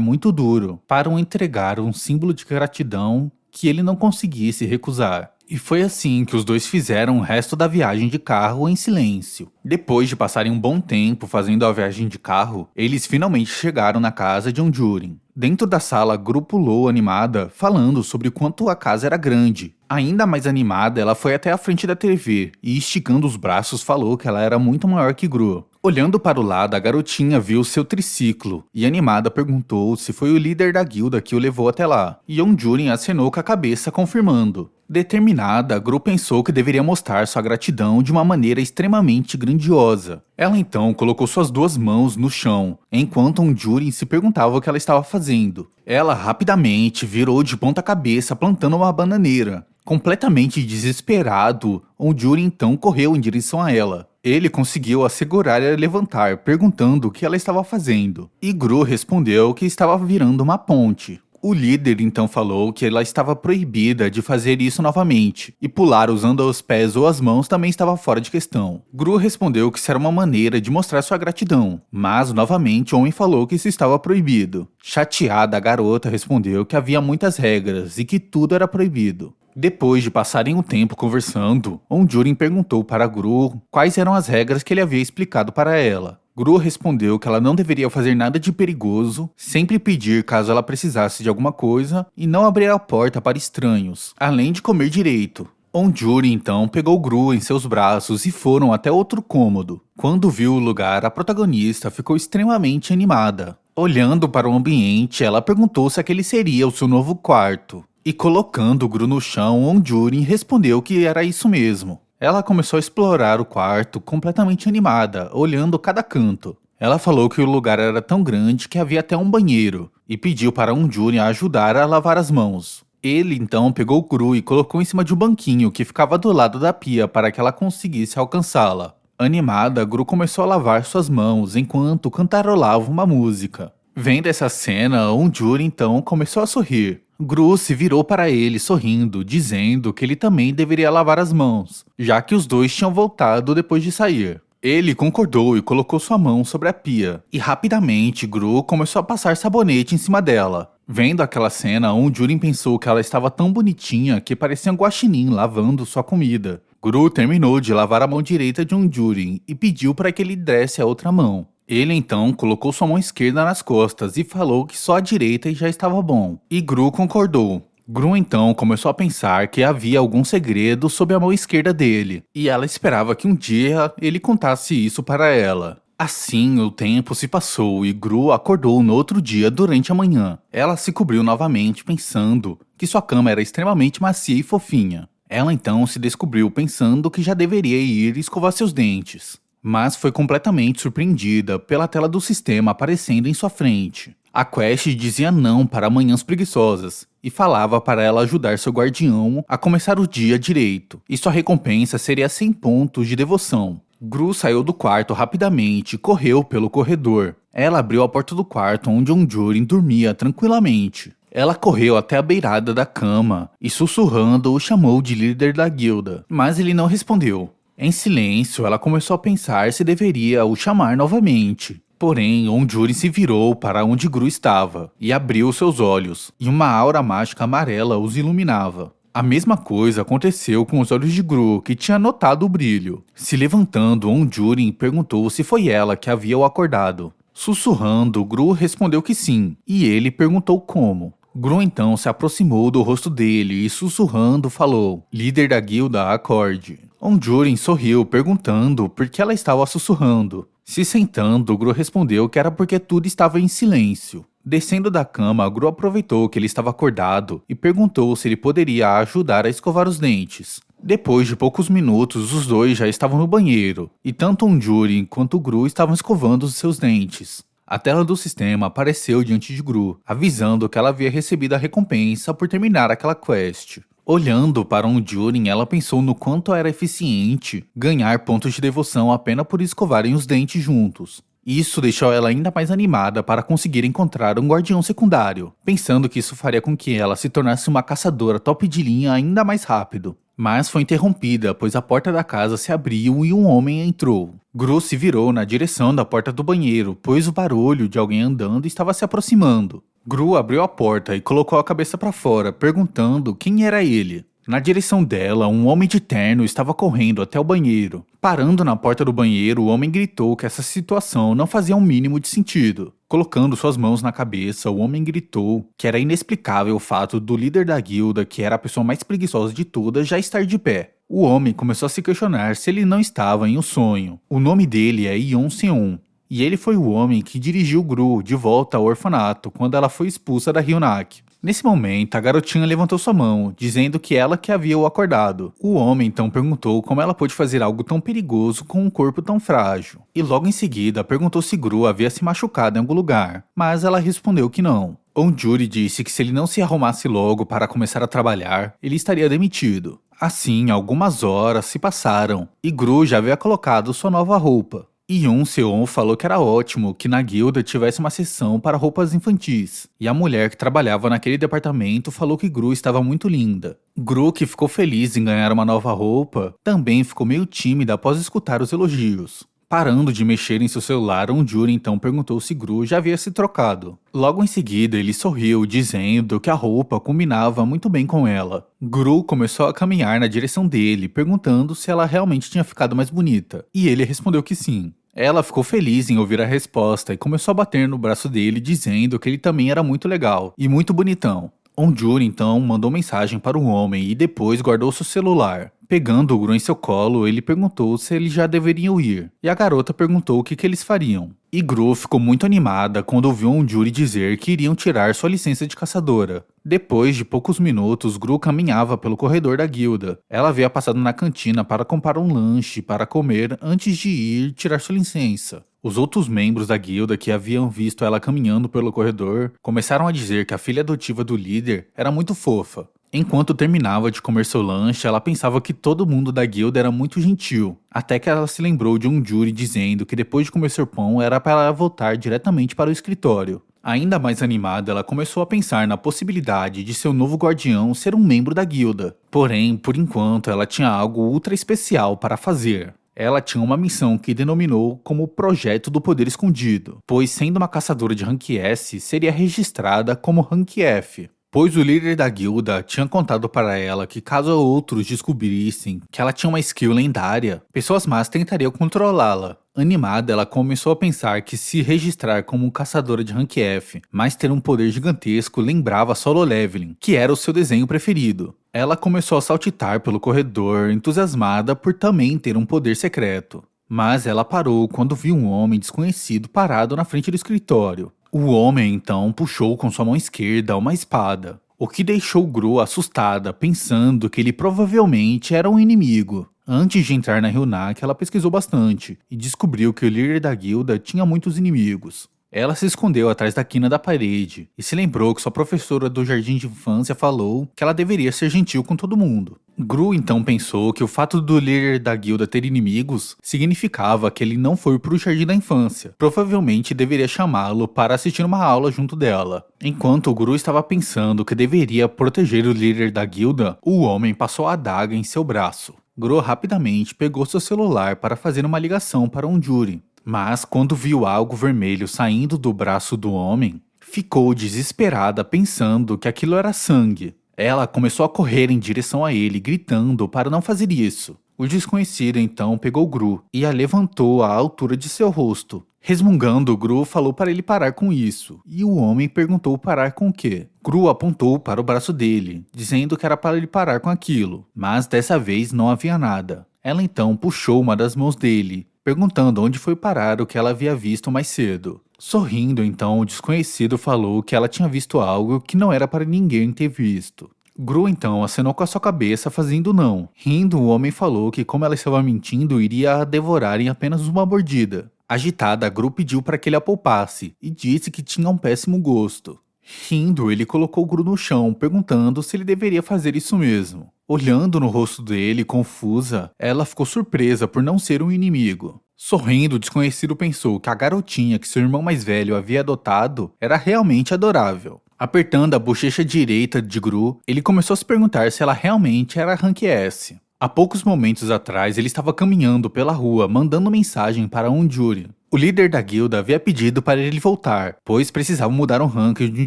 muito duro para entregar um símbolo de gratidão que ele não conseguisse recusar. E foi assim que os dois fizeram o resto da viagem de carro em silêncio. Depois de passarem um bom tempo fazendo a viagem de carro, eles finalmente chegaram na casa de Onjúri. Dentro da sala, Gru pulou animada, falando sobre o quanto a casa era grande. Ainda mais animada, ela foi até a frente da TV e, esticando os braços, falou que ela era muito maior que Gru. Olhando para o lado, a garotinha viu seu triciclo e, animada, perguntou se foi o líder da guilda que o levou até lá. E Onjúri acenou com a cabeça, confirmando. Determinada, Gru pensou que deveria mostrar sua gratidão de uma maneira extremamente grandiosa. Ela então colocou suas duas mãos no chão, enquanto Onjúri se perguntava o que ela estava fazendo. Ela rapidamente virou de ponta cabeça plantando uma bananeira. Completamente desesperado, Onjúri então correu em direção a ela. Ele conseguiu assegurar e levantar, perguntando o que ela estava fazendo. E Gru respondeu que estava virando uma ponte. O líder então falou que ela estava proibida de fazer isso novamente, e pular usando os pés ou as mãos também estava fora de questão. Gru respondeu que isso era uma maneira de mostrar sua gratidão, mas novamente o homem falou que isso estava proibido. Chateada, a garota respondeu que havia muitas regras e que tudo era proibido. Depois de passarem um tempo conversando, Onjúri perguntou para Gru quais eram as regras que ele havia explicado para ela. Gru respondeu que ela não deveria fazer nada de perigoso, sempre pedir caso ela precisasse de alguma coisa e não abrir a porta para estranhos, além de comer direito. Onjúri então pegou Gru em seus braços e foram até outro cômodo. Quando viu o lugar, a protagonista ficou extremamente animada. Olhando para o ambiente, ela perguntou se aquele seria o seu novo quarto. E colocando Gru no chão, Onjúri respondeu que era isso mesmo. Ela começou a explorar o quarto completamente animada, olhando cada canto. Ela falou que o lugar era tão grande que havia até um banheiro, e pediu para Onjúri ajudar a lavar as mãos. Ele então pegou Gru e colocou em cima de um banquinho que ficava do lado da pia para que ela conseguisse alcançá-la. Animada, Gru começou a lavar suas mãos enquanto cantarolava uma música. Vendo essa cena, Onjúri então começou a sorrir. Gru se virou para ele sorrindo, dizendo que ele também deveria lavar as mãos, já que os dois tinham voltado depois de sair. Ele concordou e colocou sua mão sobre a pia, e rapidamente Gru começou a passar sabonete em cima dela. Vendo aquela cena, Onjúri pensou que ela estava tão bonitinha que parecia um guaxinim lavando sua comida. Gru terminou de lavar a mão direita de Onjúri e pediu para que ele desse a outra mão. Ele então colocou sua mão esquerda nas costas e falou que só a direita já estava bom. E Gru concordou. Gru então começou a pensar que havia algum segredo sob a mão esquerda dele, e ela esperava que um dia ele contasse isso para ela. Assim, o tempo se passou e Gru acordou no outro dia durante a manhã. Ela se cobriu novamente pensando que sua cama era extremamente macia e fofinha. Ela então se descobriu pensando que já deveria ir escovar seus dentes. Mas foi completamente surpreendida pela tela do sistema aparecendo em sua frente. A quest dizia não para manhãs preguiçosas e falava para ela ajudar seu guardião a começar o dia direito, e sua recompensa seria 100 pontos de devoção. Gru saiu do quarto rapidamente e correu pelo corredor. Ela abriu a porta do quarto onde Onjúri dormia tranquilamente. Ela correu até a beirada da cama e sussurrando o chamou de líder da guilda, mas ele não respondeu. Em silêncio, ela começou a pensar se deveria o chamar novamente. Porém, Onjúri se virou para onde Gru estava e abriu seus olhos, e uma aura mágica amarela os iluminava. A mesma coisa aconteceu com os olhos de Gru, que tinha notado o brilho. Se levantando, Onjúri perguntou se foi ela que havia o acordado. Sussurrando, Gru respondeu que sim, e ele perguntou como. Gru então se aproximou do rosto dele e sussurrando falou: líder da guilda, acorde. Onjúri sorriu, perguntando por que ela estava sussurrando. Se sentando, Gru respondeu que era porque tudo estava em silêncio. Descendo da cama, Gru aproveitou que ele estava acordado e perguntou se ele poderia ajudar a escovar os dentes. Depois de poucos minutos, os dois já estavam no banheiro, e tanto Onjuri quanto Gru estavam escovando os seus dentes. A tela do sistema apareceu diante de Gru, avisando que ela havia recebido a recompensa por terminar aquela quest. Olhando para Onjuri, ela pensou no quanto era eficiente ganhar pontos de devoção apenas por escovarem os dentes juntos. Isso deixou ela ainda mais animada para conseguir encontrar um guardião secundário, pensando que isso faria com que ela se tornasse uma caçadora top de linha ainda mais rápido. Mas foi interrompida, pois a porta da casa se abriu e um homem entrou. Gru se virou na direção da porta do banheiro, pois o barulho de alguém andando estava se aproximando. Gru abriu a porta e colocou a cabeça para fora, perguntando quem era ele. Na direção dela, um homem de terno estava correndo até o banheiro. Parando na porta do banheiro, o homem gritou que essa situação não fazia um mínimo de sentido. Colocando suas mãos na cabeça, o homem gritou que era inexplicável o fato do líder da guilda, que era a pessoa mais preguiçosa de todas, já estar de pé. O homem começou a se questionar se ele não estava em um sonho. O nome dele é Yeon Seon, e ele foi o homem que dirigiu Gru de volta ao orfanato quando ela foi expulsa da Hyunak. Nesse momento, a garotinha levantou sua mão, dizendo que ela que havia o acordado. O homem então perguntou como ela pôde fazer algo tão perigoso com um corpo tão frágil. E logo em seguida, perguntou se Gru havia se machucado em algum lugar, mas ela respondeu que não. Onjuri disse que se ele não se arrumasse logo para começar a trabalhar, ele estaria demitido. Assim, algumas horas se passaram, e Gru já havia colocado sua nova roupa. Yeon Seon falou que era ótimo que na guilda tivesse uma seção para roupas infantis, e a mulher que trabalhava naquele departamento falou que Gru estava muito linda. Gru, que ficou feliz em ganhar uma nova roupa, também ficou meio tímida após escutar os elogios. Parando de mexer em seu celular, Onjuri então perguntou se Gru já havia se trocado. Logo em seguida, ele sorriu, dizendo que a roupa combinava muito bem com ela. Gru começou a caminhar na direção dele, perguntando se ela realmente tinha ficado mais bonita, e ele respondeu que sim. Ela ficou feliz em ouvir a resposta e começou a bater no braço dele, dizendo que ele também era muito legal e muito bonitão. Onjuri então mandou mensagem para o homem e depois guardou seu celular. Pegando o Gru em seu colo, ele perguntou se eles já deveriam ir, e a garota perguntou o que eles fariam. E Gru ficou muito animada quando ouviu Onjuri dizer que iriam tirar sua licença de caçadora. Depois de poucos minutos, Gru caminhava pelo corredor da guilda. Ela havia passado na cantina para comprar um lanche para comer antes de ir tirar sua licença. Os outros membros da guilda que haviam visto ela caminhando pelo corredor começaram a dizer que a filha adotiva do líder era muito fofa. Enquanto terminava de comer seu lanche, ela pensava que todo mundo da guilda era muito gentil, até que ela se lembrou de Onjuri dizendo que depois de comer seu pão era para ela voltar diretamente para o escritório. Ainda mais animada, ela começou a pensar na possibilidade de seu novo guardião ser um membro da guilda. Porém, por enquanto, ela tinha algo ultra especial para fazer. Ela tinha uma missão que denominou como Projeto do Poder Escondido, pois sendo uma caçadora de Rank S, seria registrada como Rank F. Pois o líder da guilda tinha contado para ela que caso outros descobrissem que ela tinha uma skill lendária, pessoas más tentariam controlá-la. Animada, ela começou a pensar que se registrar como caçadora de Rank F, mas ter um poder gigantesco lembrava Solo Leveling, que era o seu desenho preferido. Ela começou a saltitar pelo corredor, entusiasmada por também ter um poder secreto. Mas ela parou quando viu um homem desconhecido parado na frente do escritório. O homem então puxou com sua mão esquerda uma espada, o que deixou Gru assustada, pensando que ele provavelmente era um inimigo. Antes de entrar na Hyunak, ela pesquisou bastante e descobriu que o líder da guilda tinha muitos inimigos. Ela se escondeu atrás da quina da parede e se lembrou que sua professora do jardim de infância falou que ela deveria ser gentil com todo mundo. Gru então pensou que o fato do líder da guilda ter inimigos significava que ele não foi pro jardim da infância. Provavelmente deveria chamá-lo para assistir uma aula junto dela. Enquanto Gru estava pensando que deveria proteger o líder da guilda, o homem passou a adaga em seu braço. Gru rapidamente pegou seu celular para fazer uma ligação para Onjuri. Mas quando viu algo vermelho saindo do braço do homem, ficou desesperada pensando que aquilo era sangue. Ela começou a correr em direção a ele, gritando para não fazer isso. O desconhecido então pegou Gru e a levantou à altura de seu rosto. Resmungando, Gru falou para ele parar com isso, e o homem perguntou parar com o quê? Gru apontou para o braço dele, dizendo que era para ele parar com aquilo, mas dessa vez não havia nada. Ela então puxou uma das mãos dele, perguntando onde foi parar o que ela havia visto mais cedo. Sorrindo, então, o desconhecido falou que ela tinha visto algo que não era para ninguém ter visto. Gru então acenou com a sua cabeça fazendo não. Rindo, o homem falou que como ela estava mentindo, iria a devorar em apenas uma mordida. Agitada, Gru pediu para que ele a poupasse e disse que tinha um péssimo gosto. Rindo, ele colocou Gru no chão, perguntando se ele deveria fazer isso mesmo. Olhando no rosto dele, confusa, ela ficou surpresa por não ser um inimigo. Sorrindo, o desconhecido pensou que a garotinha que seu irmão mais velho havia adotado era realmente adorável. Apertando a bochecha direita de Gru, ele começou a se perguntar se ela realmente era Rank S. Há poucos momentos atrás, ele estava caminhando pela rua, mandando mensagem para Unjuri. O líder da guilda havia pedido para ele voltar, pois precisavam mudar o rank de um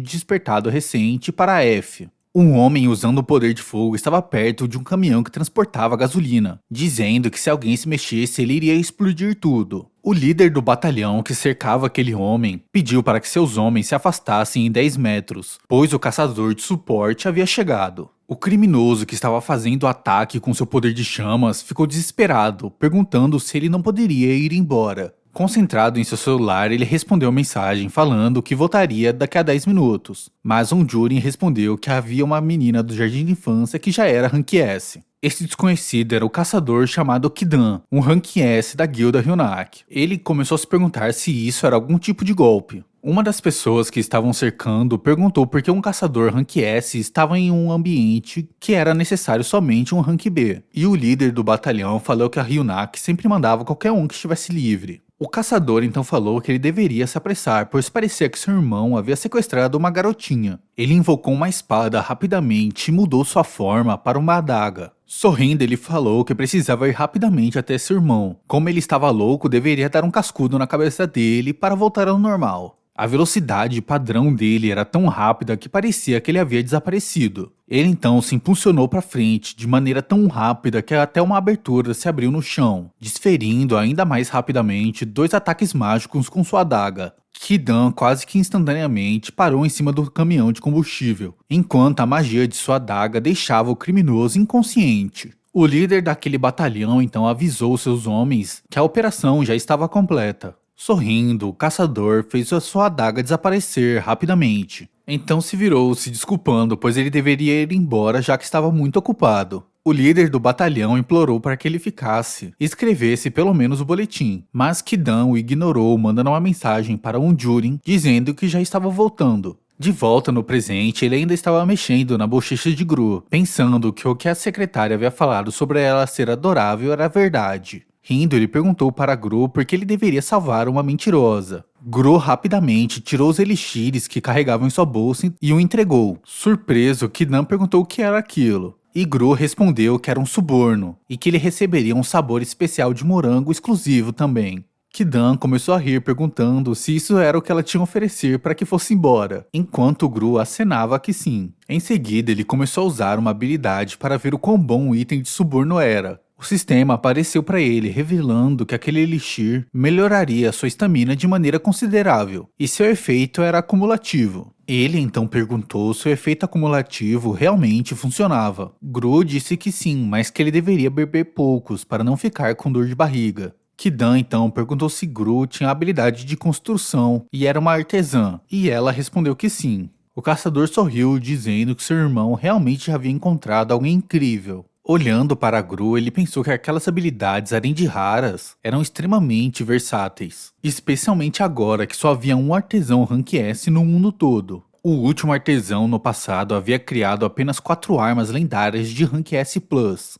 despertado recente para F. Um homem usando o poder de fogo estava perto de um caminhão que transportava gasolina, dizendo que se alguém se mexesse ele iria explodir tudo. O líder do batalhão que cercava aquele homem pediu para que seus homens se afastassem em 10 metros, pois o caçador de suporte havia chegado. O criminoso que estava fazendo o ataque com seu poder de chamas ficou desesperado, perguntando se ele não poderia ir embora. Concentrado em seu celular, ele respondeu a mensagem falando que voltaria daqui a 10 minutos. Mas Unjuri respondeu que havia uma menina do jardim de infância que já era Rank S. Esse desconhecido era o caçador chamado Kidan, um Rank S da guilda Hyunak. Ele começou a se perguntar se isso era algum tipo de golpe. Uma das pessoas que estavam cercando perguntou por que um caçador Rank S estava em um ambiente que era necessário somente um Rank B. E o líder do batalhão falou que a Hyunak sempre mandava qualquer um que estivesse livre. O caçador então falou que ele deveria se apressar, pois parecia que seu irmão havia sequestrado uma garotinha. Ele invocou uma espada rapidamente e mudou sua forma para uma adaga. Sorrindo, ele falou que precisava ir rapidamente até seu irmão. Como ele estava louco, deveria dar um cascudo na cabeça dele para voltar ao normal. A velocidade padrão dele era tão rápida que parecia que ele havia desaparecido. Ele então se impulsionou para frente de maneira tão rápida que até uma abertura se abriu no chão, desferindo ainda mais rapidamente 2 ataques mágicos com sua adaga. Kidan quase que instantaneamente parou em cima do caminhão de combustível, enquanto a magia de sua adaga deixava o criminoso inconsciente. O líder daquele batalhão então avisou seus homens que a operação já estava completa. Sorrindo, o caçador fez a sua adaga desaparecer rapidamente. Então se virou, se desculpando, pois ele deveria ir embora já que estava muito ocupado. O líder do batalhão implorou para que ele ficasse e escrevesse pelo menos o boletim, mas Kidan o ignorou, mandando uma mensagem para Unjuri dizendo que já estava voltando. De volta no presente, ele ainda estava mexendo na bochecha de Gru, pensando que o que a secretária havia falado sobre ela ser adorável era verdade. Rindo, ele perguntou para Gru por que ele deveria salvar uma mentirosa. Gru rapidamente tirou os elixires que carregavam em sua bolsa e o entregou. Surpreso, Kidan perguntou o que era aquilo. E Gru respondeu que era um suborno, e que ele receberia um sabor especial de morango exclusivo também. Kidan começou a rir perguntando se isso era o que ela tinha a oferecer para que fosse embora, enquanto Gru acenava que sim. Em seguida, ele começou a usar uma habilidade para ver o quão bom o item de suborno era. O sistema apareceu para ele, revelando que aquele elixir melhoraria sua estamina de maneira considerável, e seu efeito era acumulativo. Ele então perguntou se o efeito acumulativo realmente funcionava. Gru disse que sim, mas que ele deveria beber poucos para não ficar com dor de barriga. Kidan então perguntou se Gru tinha habilidade de construção e era uma artesã, e ela respondeu que sim. O caçador sorriu, dizendo que seu irmão realmente havia encontrado alguém incrível. Olhando para Gru, ele pensou que aquelas habilidades, além de raras, eram extremamente versáteis. Especialmente agora que só havia um artesão Rank S no mundo todo. O último artesão no passado havia criado apenas 4 armas lendárias de Rank S+,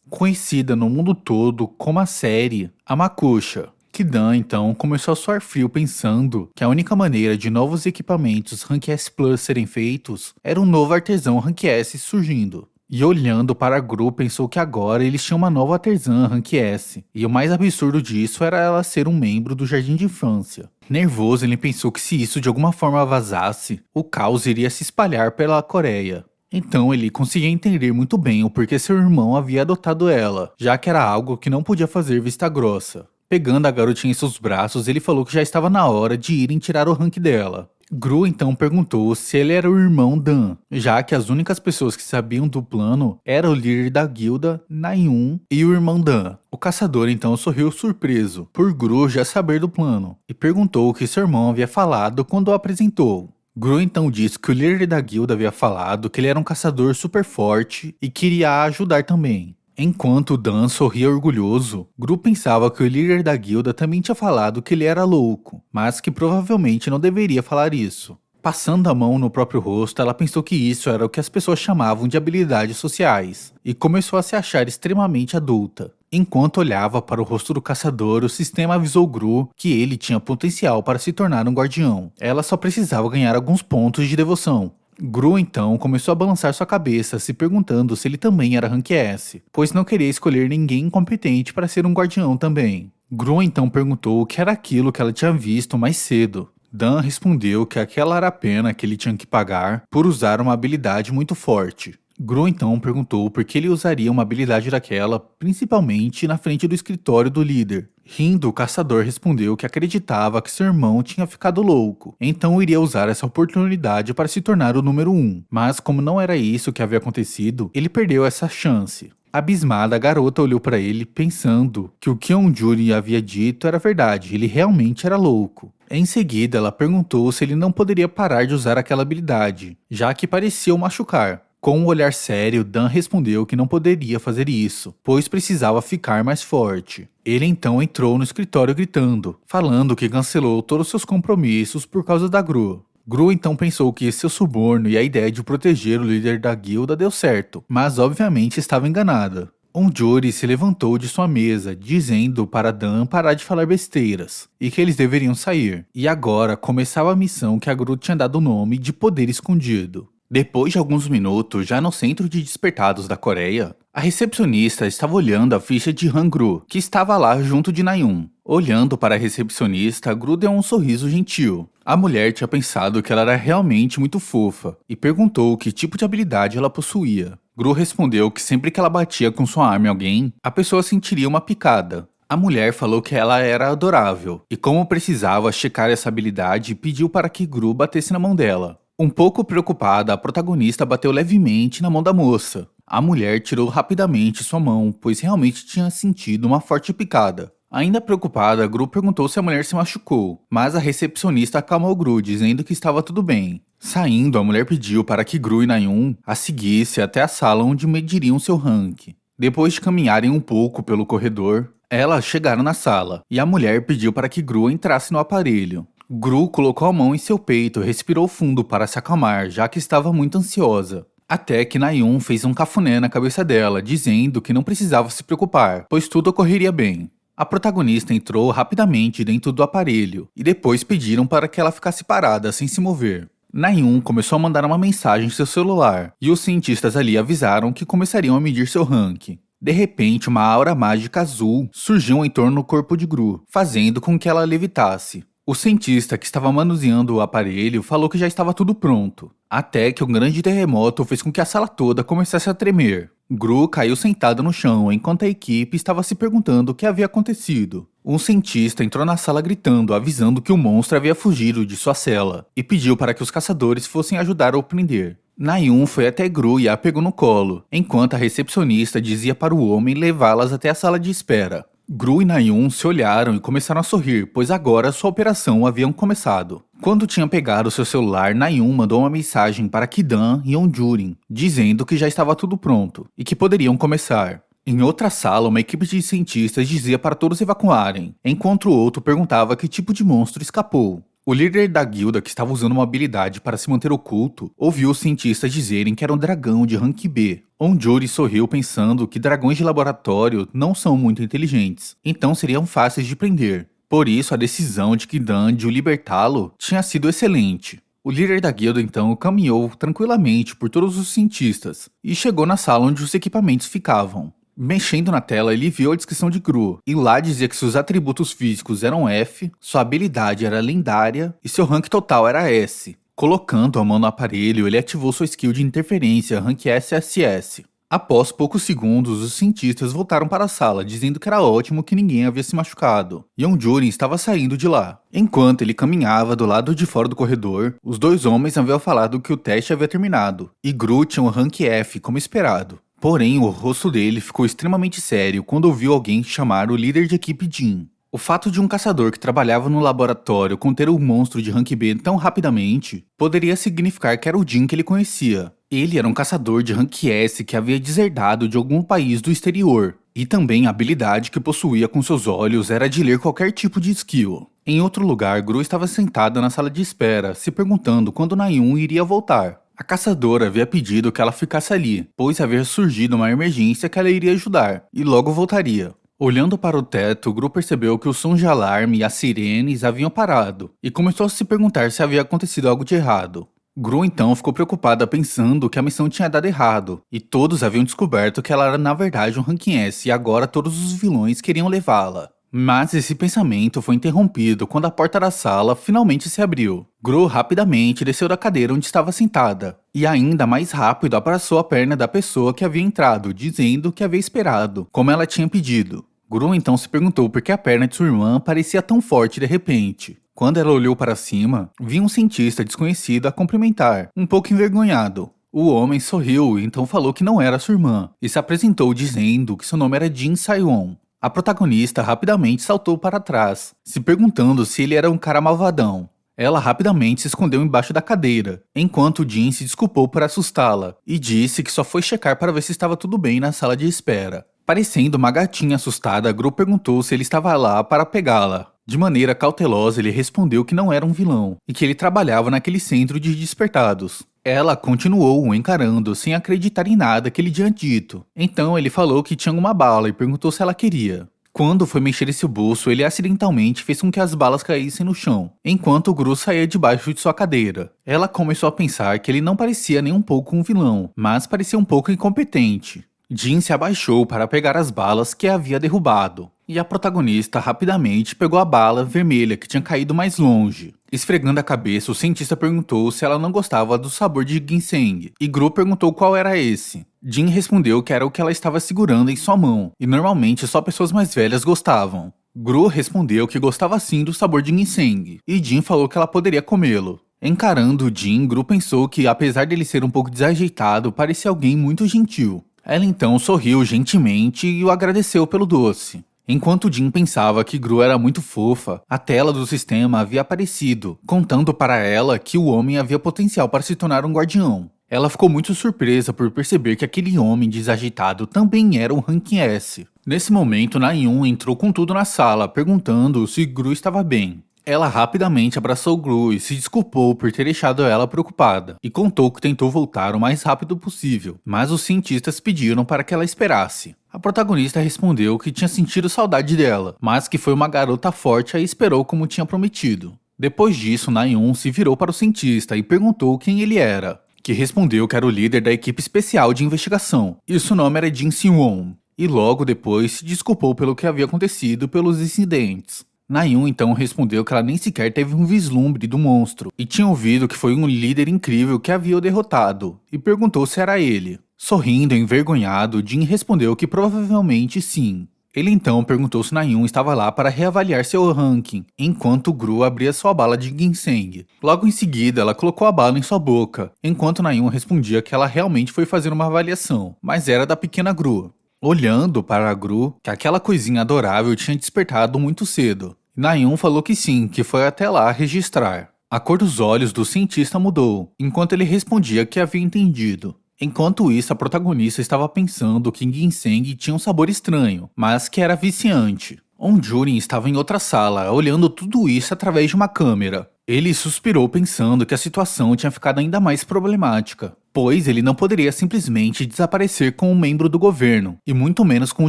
conhecida no mundo todo como a série Amakusha. Kidan então começou a suar frio pensando que a única maneira de novos equipamentos Rank S+ serem feitos era um novo artesão Rank S surgindo. E olhando para Gru, pensou que agora eles tinham uma nova artesã Rank S, e o mais absurdo disso era ela ser um membro do jardim de infância. Nervoso, ele pensou que se isso de alguma forma vazasse, o caos iria se espalhar pela Coreia. Então ele conseguia entender muito bem o porquê seu irmão havia adotado ela, já que era algo que não podia fazer vista grossa. Pegando a garotinha em seus braços, ele falou que já estava na hora de irem tirar o rank dela. Gru então perguntou se ele era o irmão Dan, já que as únicas pessoas que sabiam do plano eram o líder da guilda, Nayun, e o irmão Dan. O caçador então sorriu surpreso por Gru já saber do plano e perguntou o que seu irmão havia falado quando o apresentou. Gru então disse que o líder da guilda havia falado que ele era um caçador super forte e queria ajudar também. Enquanto Dan sorria orgulhoso, Gru pensava que o líder da guilda também tinha falado que ele era louco, mas que provavelmente não deveria falar isso. Passando a mão no próprio rosto, ela pensou que isso era o que as pessoas chamavam de habilidades sociais, e começou a se achar extremamente adulta. Enquanto olhava para o rosto do caçador, o sistema avisou Gru que ele tinha potencial para se tornar um guardião. Ela só precisava ganhar alguns pontos de devoção. Gru então começou a balançar sua cabeça, se perguntando se ele também era Rank S, pois não queria escolher ninguém incompetente para ser um guardião também. Gru então perguntou o que era aquilo que ela tinha visto mais cedo. Dan respondeu que aquela era a pena que ele tinha que pagar por usar uma habilidade muito forte. Gru então perguntou por que ele usaria uma habilidade daquela, principalmente na frente do escritório do líder. Rindo, o caçador respondeu que acreditava que seu irmão tinha ficado louco, então iria usar essa oportunidade para se tornar o número 1. Mas como não era isso que havia acontecido, ele perdeu essa chance. Abismada, a garota olhou para ele pensando que o que Onjuri havia dito era verdade, ele realmente era louco. Em seguida, ela perguntou se ele não poderia parar de usar aquela habilidade, já que parecia o machucar. Com um olhar sério, Dan respondeu que não poderia fazer isso, pois precisava ficar mais forte. Ele então entrou no escritório gritando, falando que cancelou todos seus compromissos por causa da Gru. Gru então pensou que seu suborno e a ideia de proteger o líder da guilda deu certo, mas obviamente estava enganada. Onjuri se levantou de sua mesa, dizendo para Dan parar de falar besteiras, e que eles deveriam sair. E agora começava a missão que a Gru tinha dado o nome de Poder Escondido. Depois de alguns minutos, já no centro de despertados da Coreia, a recepcionista estava olhando a ficha de Han-Gru, que estava lá junto de Nayun. Olhando para a recepcionista, Gru deu um sorriso gentil. A mulher tinha pensado que ela era realmente muito fofa e perguntou que tipo de habilidade ela possuía. Gru respondeu que sempre que ela batia com sua arma em alguém, a pessoa sentiria uma picada. A mulher falou que ela era adorável e, como precisava checar essa habilidade, pediu para que Gru batesse na mão dela. Um pouco preocupada, a protagonista bateu levemente na mão da moça. A mulher tirou rapidamente sua mão, pois realmente tinha sentido uma forte picada. Ainda preocupada, Gru perguntou se a mulher se machucou, mas a recepcionista acalmou Gru, dizendo que estava tudo bem. Saindo, a mulher pediu para que Gru e Nayun a seguisse até a sala onde mediriam seu rank. Depois de caminharem um pouco pelo corredor, elas chegaram na sala, e a mulher pediu para que Gru entrasse no aparelho. Gru colocou a mão em seu peito e respirou fundo para se acalmar, já que estava muito ansiosa. Até que Nayun fez um cafuné na cabeça dela, dizendo que não precisava se preocupar, pois tudo ocorreria bem. A protagonista entrou rapidamente dentro do aparelho, e depois pediram para que ela ficasse parada, sem se mover. Nayun começou a mandar uma mensagem em seu celular, e os cientistas ali avisaram que começariam a medir seu rank. De repente, uma aura mágica azul surgiu em torno do corpo de Gru, fazendo com que ela levitasse. O cientista que estava manuseando o aparelho falou que já estava tudo pronto, até que um grande terremoto fez com que a sala toda começasse a tremer. Gru caiu sentada no chão enquanto a equipe estava se perguntando o que havia acontecido. Um cientista entrou na sala gritando, avisando que o monstro havia fugido de sua cela, e pediu para que os caçadores fossem ajudar a o prender. Nayun foi até Gru e a pegou no colo, enquanto a recepcionista dizia para o homem levá-las até a sala de espera. Gru e Nayun se olharam e começaram a sorrir, pois agora sua operação havia começado. Quando tinha pegado seu celular, Nayun mandou uma mensagem para Kidan e Onjurin, dizendo que já estava tudo pronto e que poderiam começar. Em outra sala, uma equipe de cientistas dizia para todos evacuarem, enquanto o outro perguntava que tipo de monstro escapou. O líder da guilda, que estava usando uma habilidade para se manter oculto, ouviu os cientistas dizerem que era um dragão de rank B. Onjuri sorriu pensando que dragões de laboratório não são muito inteligentes, então seriam fáceis de prender. Por isso, a decisão de Kidan de o libertá-lo tinha sido excelente. O líder da guilda então caminhou tranquilamente por todos os cientistas e chegou na sala onde os equipamentos ficavam. Mexendo na tela, ele viu a descrição de Gru, e lá dizia que seus atributos físicos eram F, sua habilidade era lendária e seu rank total era S. Colocando a mão no aparelho, ele ativou sua skill de interferência rank SSS. Após poucos segundos, os cientistas voltaram para a sala, dizendo que era ótimo que ninguém havia se machucado. Yonjurin estava saindo de lá. Enquanto ele caminhava do lado de fora do corredor, os dois homens haviam falado que o teste havia terminado, e Gru tinha um rank F, como esperado. Porém, o rosto dele ficou extremamente sério quando ouviu alguém chamar o líder de equipe Jin. O fato de um caçador que trabalhava no laboratório conter um monstro de rank B tão rapidamente poderia significar que era o Jin que ele conhecia. Ele era um caçador de rank S que havia deserdado de algum país do exterior, e também a habilidade que possuía com seus olhos era de ler qualquer tipo de skill. Em outro lugar, Gru estava sentada na sala de espera, se perguntando quando Nayun iria voltar. A caçadora havia pedido que ela ficasse ali, pois havia surgido uma emergência que ela iria ajudar, e logo voltaria. Olhando para o teto, Gru percebeu que o som de alarme e as sirenes haviam parado, e começou a se perguntar se havia acontecido algo de errado. Gru então ficou preocupada pensando que a missão tinha dado errado, e todos haviam descoberto que ela era na verdade um ranking S e agora todos os vilões queriam levá-la. Mas esse pensamento foi interrompido quando a porta da sala finalmente se abriu. Gru rapidamente desceu da cadeira onde estava sentada, e ainda mais rápido abraçou a perna da pessoa que havia entrado, dizendo que havia esperado, como ela tinha pedido. Gru então se perguntou por que a perna de sua irmã parecia tão forte de repente. Quando ela olhou para cima, viu um cientista desconhecido a cumprimentar, um pouco envergonhado. O homem sorriu e então falou que não era sua irmã, e se apresentou dizendo que seu nome era Jin Saiwon. A protagonista rapidamente saltou para trás, se perguntando se ele era um cara malvadão. Ela rapidamente se escondeu embaixo da cadeira, enquanto Jin se desculpou por assustá-la, e disse que só foi checar para ver se estava tudo bem na sala de espera. Parecendo uma gatinha assustada, Gru perguntou se ele estava lá para pegá-la. De maneira cautelosa, ele respondeu que não era um vilão, e que ele trabalhava naquele centro de despertados. Ela continuou o encarando, sem acreditar em nada que ele tinha dito. Então ele falou que tinha uma bala e perguntou se ela queria. Quando foi mexer em seu bolso, ele acidentalmente fez com que as balas caíssem no chão, enquanto o Gru saía debaixo de sua cadeira. Ela começou a pensar que ele não parecia nem um pouco um vilão, mas parecia um pouco incompetente. Jin se abaixou para pegar as balas que havia derrubado, e a protagonista rapidamente pegou a bala vermelha que tinha caído mais longe. Esfregando a cabeça, o cientista perguntou se ela não gostava do sabor de ginseng, e Gru perguntou qual era esse. Jin respondeu que era o que ela estava segurando em sua mão, e normalmente só pessoas mais velhas gostavam. Gru respondeu que gostava sim do sabor de ginseng, e Jin falou que ela poderia comê-lo. Encarando Jin, Gru pensou que, apesar dele ser um pouco desajeitado, parecia alguém muito gentil. Ela então sorriu gentilmente e o agradeceu pelo doce. Enquanto Jin pensava que Gru era muito fofa, a tela do sistema havia aparecido, contando para ela que o homem havia potencial para se tornar um guardião. Ela ficou muito surpresa por perceber que aquele homem desajeitado também era um ranking S. Nesse momento, Nayun entrou com tudo na sala, perguntando se Gru estava bem. Ela rapidamente abraçou Gru e se desculpou por ter deixado ela preocupada, e contou que tentou voltar o mais rápido possível, mas os cientistas pediram para que ela esperasse. A protagonista respondeu que tinha sentido saudade dela, mas que foi uma garota forte e esperou como tinha prometido. Depois disso, Nayun se virou para o cientista e perguntou quem ele era, que respondeu que era o líder da equipe especial de investigação, e seu nome era Jin Sewon, e logo depois se desculpou pelo que havia acontecido pelos incidentes. Nayun então respondeu que ela nem sequer teve um vislumbre do monstro, e tinha ouvido que foi um líder incrível que havia o derrotado, e perguntou se era ele. Sorrindo e envergonhado, Jin respondeu que provavelmente sim. Ele então perguntou se Nayun estava lá para reavaliar seu ranking, enquanto Gru abria sua bala de ginseng. Logo em seguida, ela colocou a bala em sua boca, enquanto Nayun respondia que ela realmente foi fazer uma avaliação, mas era da pequena Gru. Olhando para a Gru, que aquela coisinha adorável tinha despertado muito cedo. Nayun falou que sim, que foi até lá registrar. A cor dos olhos do cientista mudou, enquanto ele respondia que havia entendido. Enquanto isso, a protagonista estava pensando que ginseng tinha um sabor estranho, mas que era viciante. Onjurin estava em outra sala, olhando tudo isso através de uma câmera. Ele suspirou pensando que a situação tinha ficado ainda mais problemática, pois ele não poderia simplesmente desaparecer com um membro do governo, e muito menos com o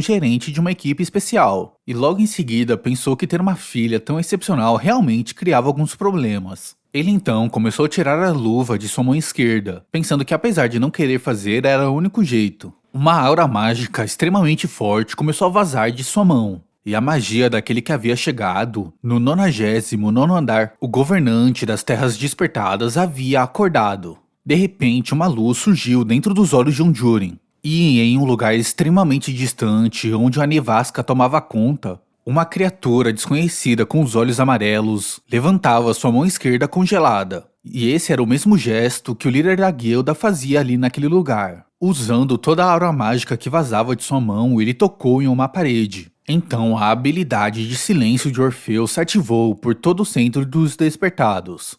gerente de uma equipe especial. E logo em seguida pensou que ter uma filha tão excepcional realmente criava alguns problemas. Ele então começou a tirar a luva de sua mão esquerda, pensando que apesar de não querer fazer, era o único jeito. Uma aura mágica extremamente forte começou a vazar de sua mão. E a magia daquele que havia chegado no 99º andar. O governante das Terras Despertadas havia acordado. De repente, uma luz surgiu dentro dos olhos de Onjurin. E em um lugar extremamente distante, onde a nevasca tomava conta, uma criatura desconhecida com os olhos amarelos levantava sua mão esquerda congelada. E esse era o mesmo gesto que o líder da guilda fazia ali naquele lugar. Usando toda a aura mágica que vazava de sua mão, ele tocou em uma parede. Então a habilidade de silêncio de Orfeu se ativou por todo o centro dos despertados.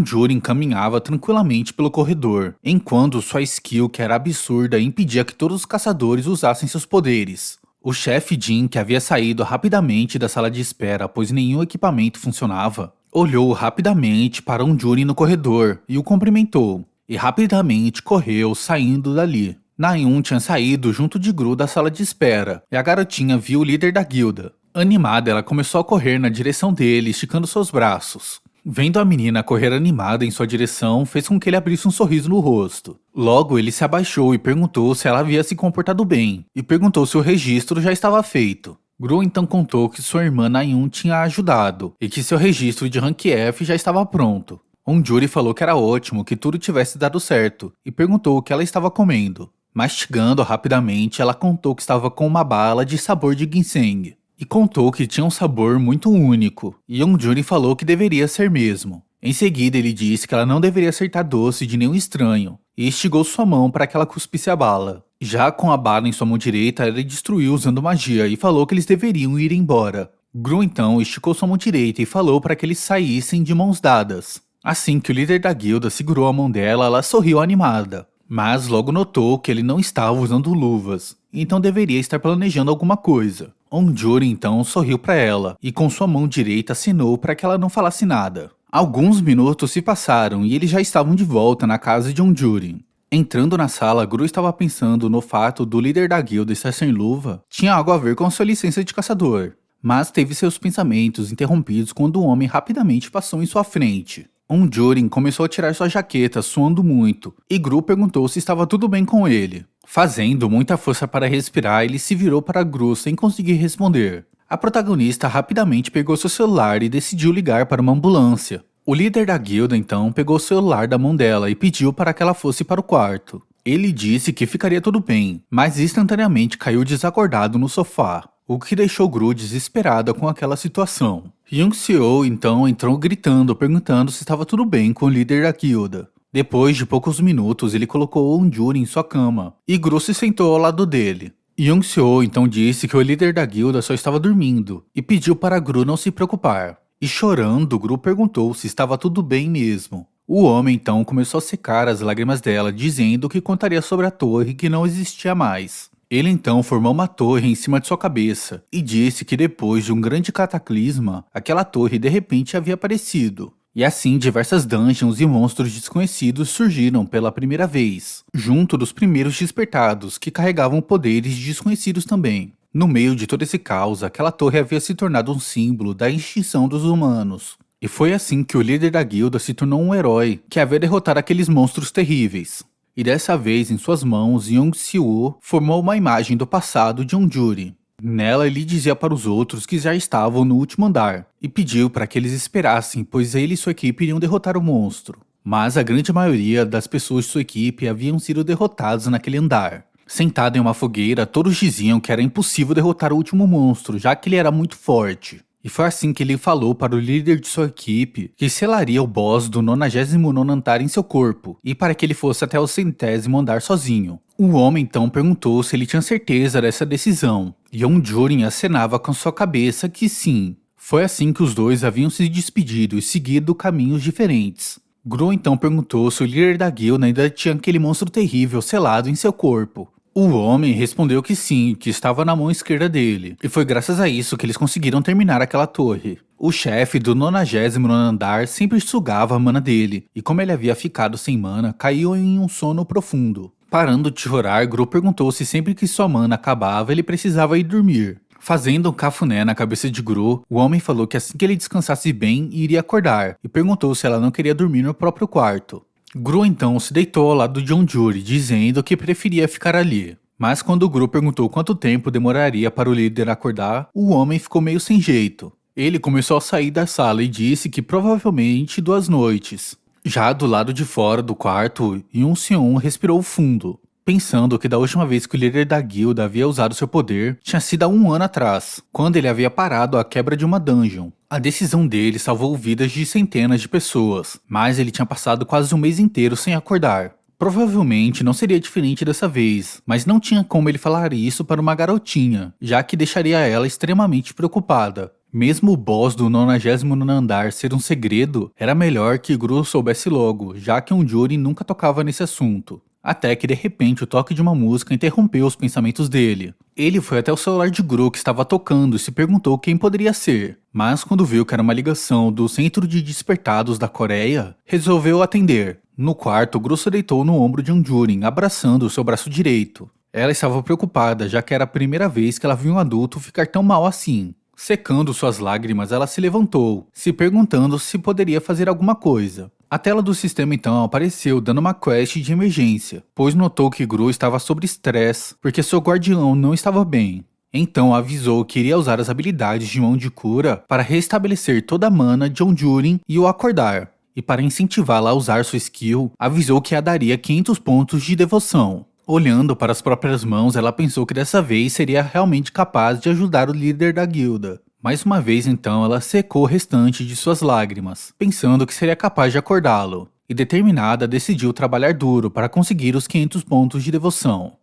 Júrin caminhava tranquilamente pelo corredor, enquanto sua skill, que era absurda, impedia que todos os caçadores usassem seus poderes. O chefe Jin, que havia saído rapidamente da sala de espera pois nenhum equipamento funcionava, olhou rapidamente para Júrin no corredor e o cumprimentou, e rapidamente correu saindo dali. Naeun tinha saído junto de Gru da sala de espera, e a garotinha viu o líder da guilda. Animada, ela começou a correr na direção dele, esticando seus braços. Vendo a menina correr animada em sua direção, fez com que ele abrisse um sorriso no rosto. Logo, ele se abaixou e perguntou se ela havia se comportado bem, e perguntou se o registro já estava feito. Gru então contou que sua irmã Naeun tinha ajudado, e que seu registro de Rank F já estava pronto. Júri falou que era ótimo que tudo tivesse dado certo, e perguntou o que ela estava comendo. Mastigando rapidamente, ela contou que estava com uma bala de sabor de ginseng. E contou que tinha um sabor muito único, e Júri falou que deveria ser mesmo. Em seguida, ele disse que ela não deveria acertar doce de nenhum estranho, e estigou sua mão para que ela cuspisse a bala. Já com a bala em sua mão direita, ele destruiu usando magia e falou que eles deveriam ir embora. Gru então esticou sua mão direita e falou para que eles saíssem de mãos dadas. Assim que o líder da guilda segurou a mão dela, ela sorriu animada. Mas logo notou que ele não estava usando luvas, então deveria estar planejando alguma coisa. Júri então sorriu para ela e com sua mão direita assinou para que ela não falasse nada. Alguns minutos se passaram e eles já estavam de volta na casa de Júri. Entrando na sala, Gru estava pensando no fato do líder da guilda estar sem luva. Tinha algo a ver com sua licença de caçador, mas teve seus pensamentos interrompidos quando um homem rapidamente passou em sua frente. Júri começou a tirar sua jaqueta, suando muito, e Gru perguntou se estava tudo bem com ele. Fazendo muita força para respirar, ele se virou para Gru sem conseguir responder. A protagonista rapidamente pegou seu celular e decidiu ligar para uma ambulância. O líder da guilda então pegou o celular da mão dela e pediu para que ela fosse para o quarto. Ele disse que ficaria tudo bem, mas instantaneamente caiu desacordado no sofá, o que deixou Gru desesperada com aquela situação. Young-seo então entrou gritando, perguntando se estava tudo bem com o líder da guilda. Depois de poucos minutos, ele colocou Júri em sua cama, e Gru se sentou ao lado dele. Young-seo então disse que o líder da guilda só estava dormindo, e pediu para Gru não se preocupar. E chorando, Gru perguntou se estava tudo bem mesmo. O homem então começou a secar as lágrimas dela, dizendo que contaria sobre a torre que não existia mais. Ele então formou uma torre em cima de sua cabeça, e disse que depois de um grande cataclisma, aquela torre de repente havia aparecido. E assim diversas dungeons e monstros desconhecidos surgiram pela primeira vez, junto dos primeiros despertados, que carregavam poderes desconhecidos também. No meio de todo esse caos, aquela torre havia se tornado um símbolo da extinção dos humanos. E foi assim que o líder da guilda se tornou um herói, que havia derrotado aqueles monstros terríveis. E dessa vez, em suas mãos, Young-seo formou uma imagem do passado de Júri. Nela, ele dizia para os outros que já estavam no último andar, e pediu para que eles esperassem, pois ele e sua equipe iriam derrotar o monstro. Mas a grande maioria das pessoas de sua equipe haviam sido derrotados naquele andar. Sentado em uma fogueira, todos diziam que era impossível derrotar o último monstro, já que ele era muito forte. E foi assim que ele falou para o líder de sua equipe que selaria o boss do 99º andar em seu corpo, e para que ele fosse até o 100º andar sozinho. O homem então perguntou se ele tinha certeza dessa decisão, e Júri acenava com sua cabeça que sim. Foi assim que os dois haviam se despedido e seguido caminhos diferentes. Gru então perguntou se o líder da guilda ainda tinha aquele monstro terrível selado em seu corpo. O homem respondeu que sim, que estava na mão esquerda dele, e foi graças a isso que eles conseguiram terminar aquela torre. O chefe do 99º andar sempre sugava a mana dele, e como ele havia ficado sem mana, caiu em um sono profundo. Parando de chorar, Gru perguntou se sempre que sua mana acabava, ele precisava ir dormir. Fazendo um cafuné na cabeça de Gru, o homem falou que assim que ele descansasse bem, iria acordar, e perguntou se ela não queria dormir no próprio quarto. Gru então se deitou ao lado de Júri, dizendo que preferia ficar ali. Mas quando Gru perguntou quanto tempo demoraria para o líder acordar, o homem ficou meio sem jeito. Ele começou a sair da sala e disse que provavelmente 2 noites. Já do lado de fora do quarto, Yoon-seon respirou fundo. pensando que da última vez que o líder da guilda havia usado seu poder tinha sido há 1 ano atrás, quando ele havia parado a quebra de uma dungeon. A decisão dele salvou vidas de centenas de pessoas, mas ele tinha passado quase um mês inteiro sem acordar. Provavelmente não seria diferente dessa vez, mas não tinha como ele falar isso para uma garotinha, já que deixaria ela extremamente preocupada. Mesmo o boss do 99º andar ser um segredo, era melhor que Gru soubesse logo, já que um Juri nunca tocava nesse assunto. Até que de repente o toque de uma música interrompeu os pensamentos dele. Ele foi até o celular de Gru que estava tocando e se perguntou quem poderia ser, mas quando viu que era uma ligação do Centro de Despertados da Coreia, resolveu atender. No quarto, Gru se deitou no ombro de um Jurin, abraçando o seu braço direito. Ela estava preocupada, já que era a primeira vez que ela viu um adulto ficar tão mal assim. Secando suas lágrimas, ela se levantou, se perguntando se poderia fazer alguma coisa. A tela do sistema então apareceu dando uma quest de emergência, pois notou que Gru estava sob estresse porque seu guardião não estava bem. Então avisou que iria usar as habilidades de mão de cura para restabelecer toda a mana de Onjurin e o acordar. E para incentivá-la a usar sua skill, avisou que a daria 500 pontos de devoção. Olhando para as próprias mãos, ela pensou que dessa vez seria realmente capaz de ajudar o líder da guilda. Mais uma vez então ela secou o restante de suas lágrimas, pensando que seria capaz de acordá-lo. E determinada decidiu trabalhar duro para conseguir os 500 pontos de devoção.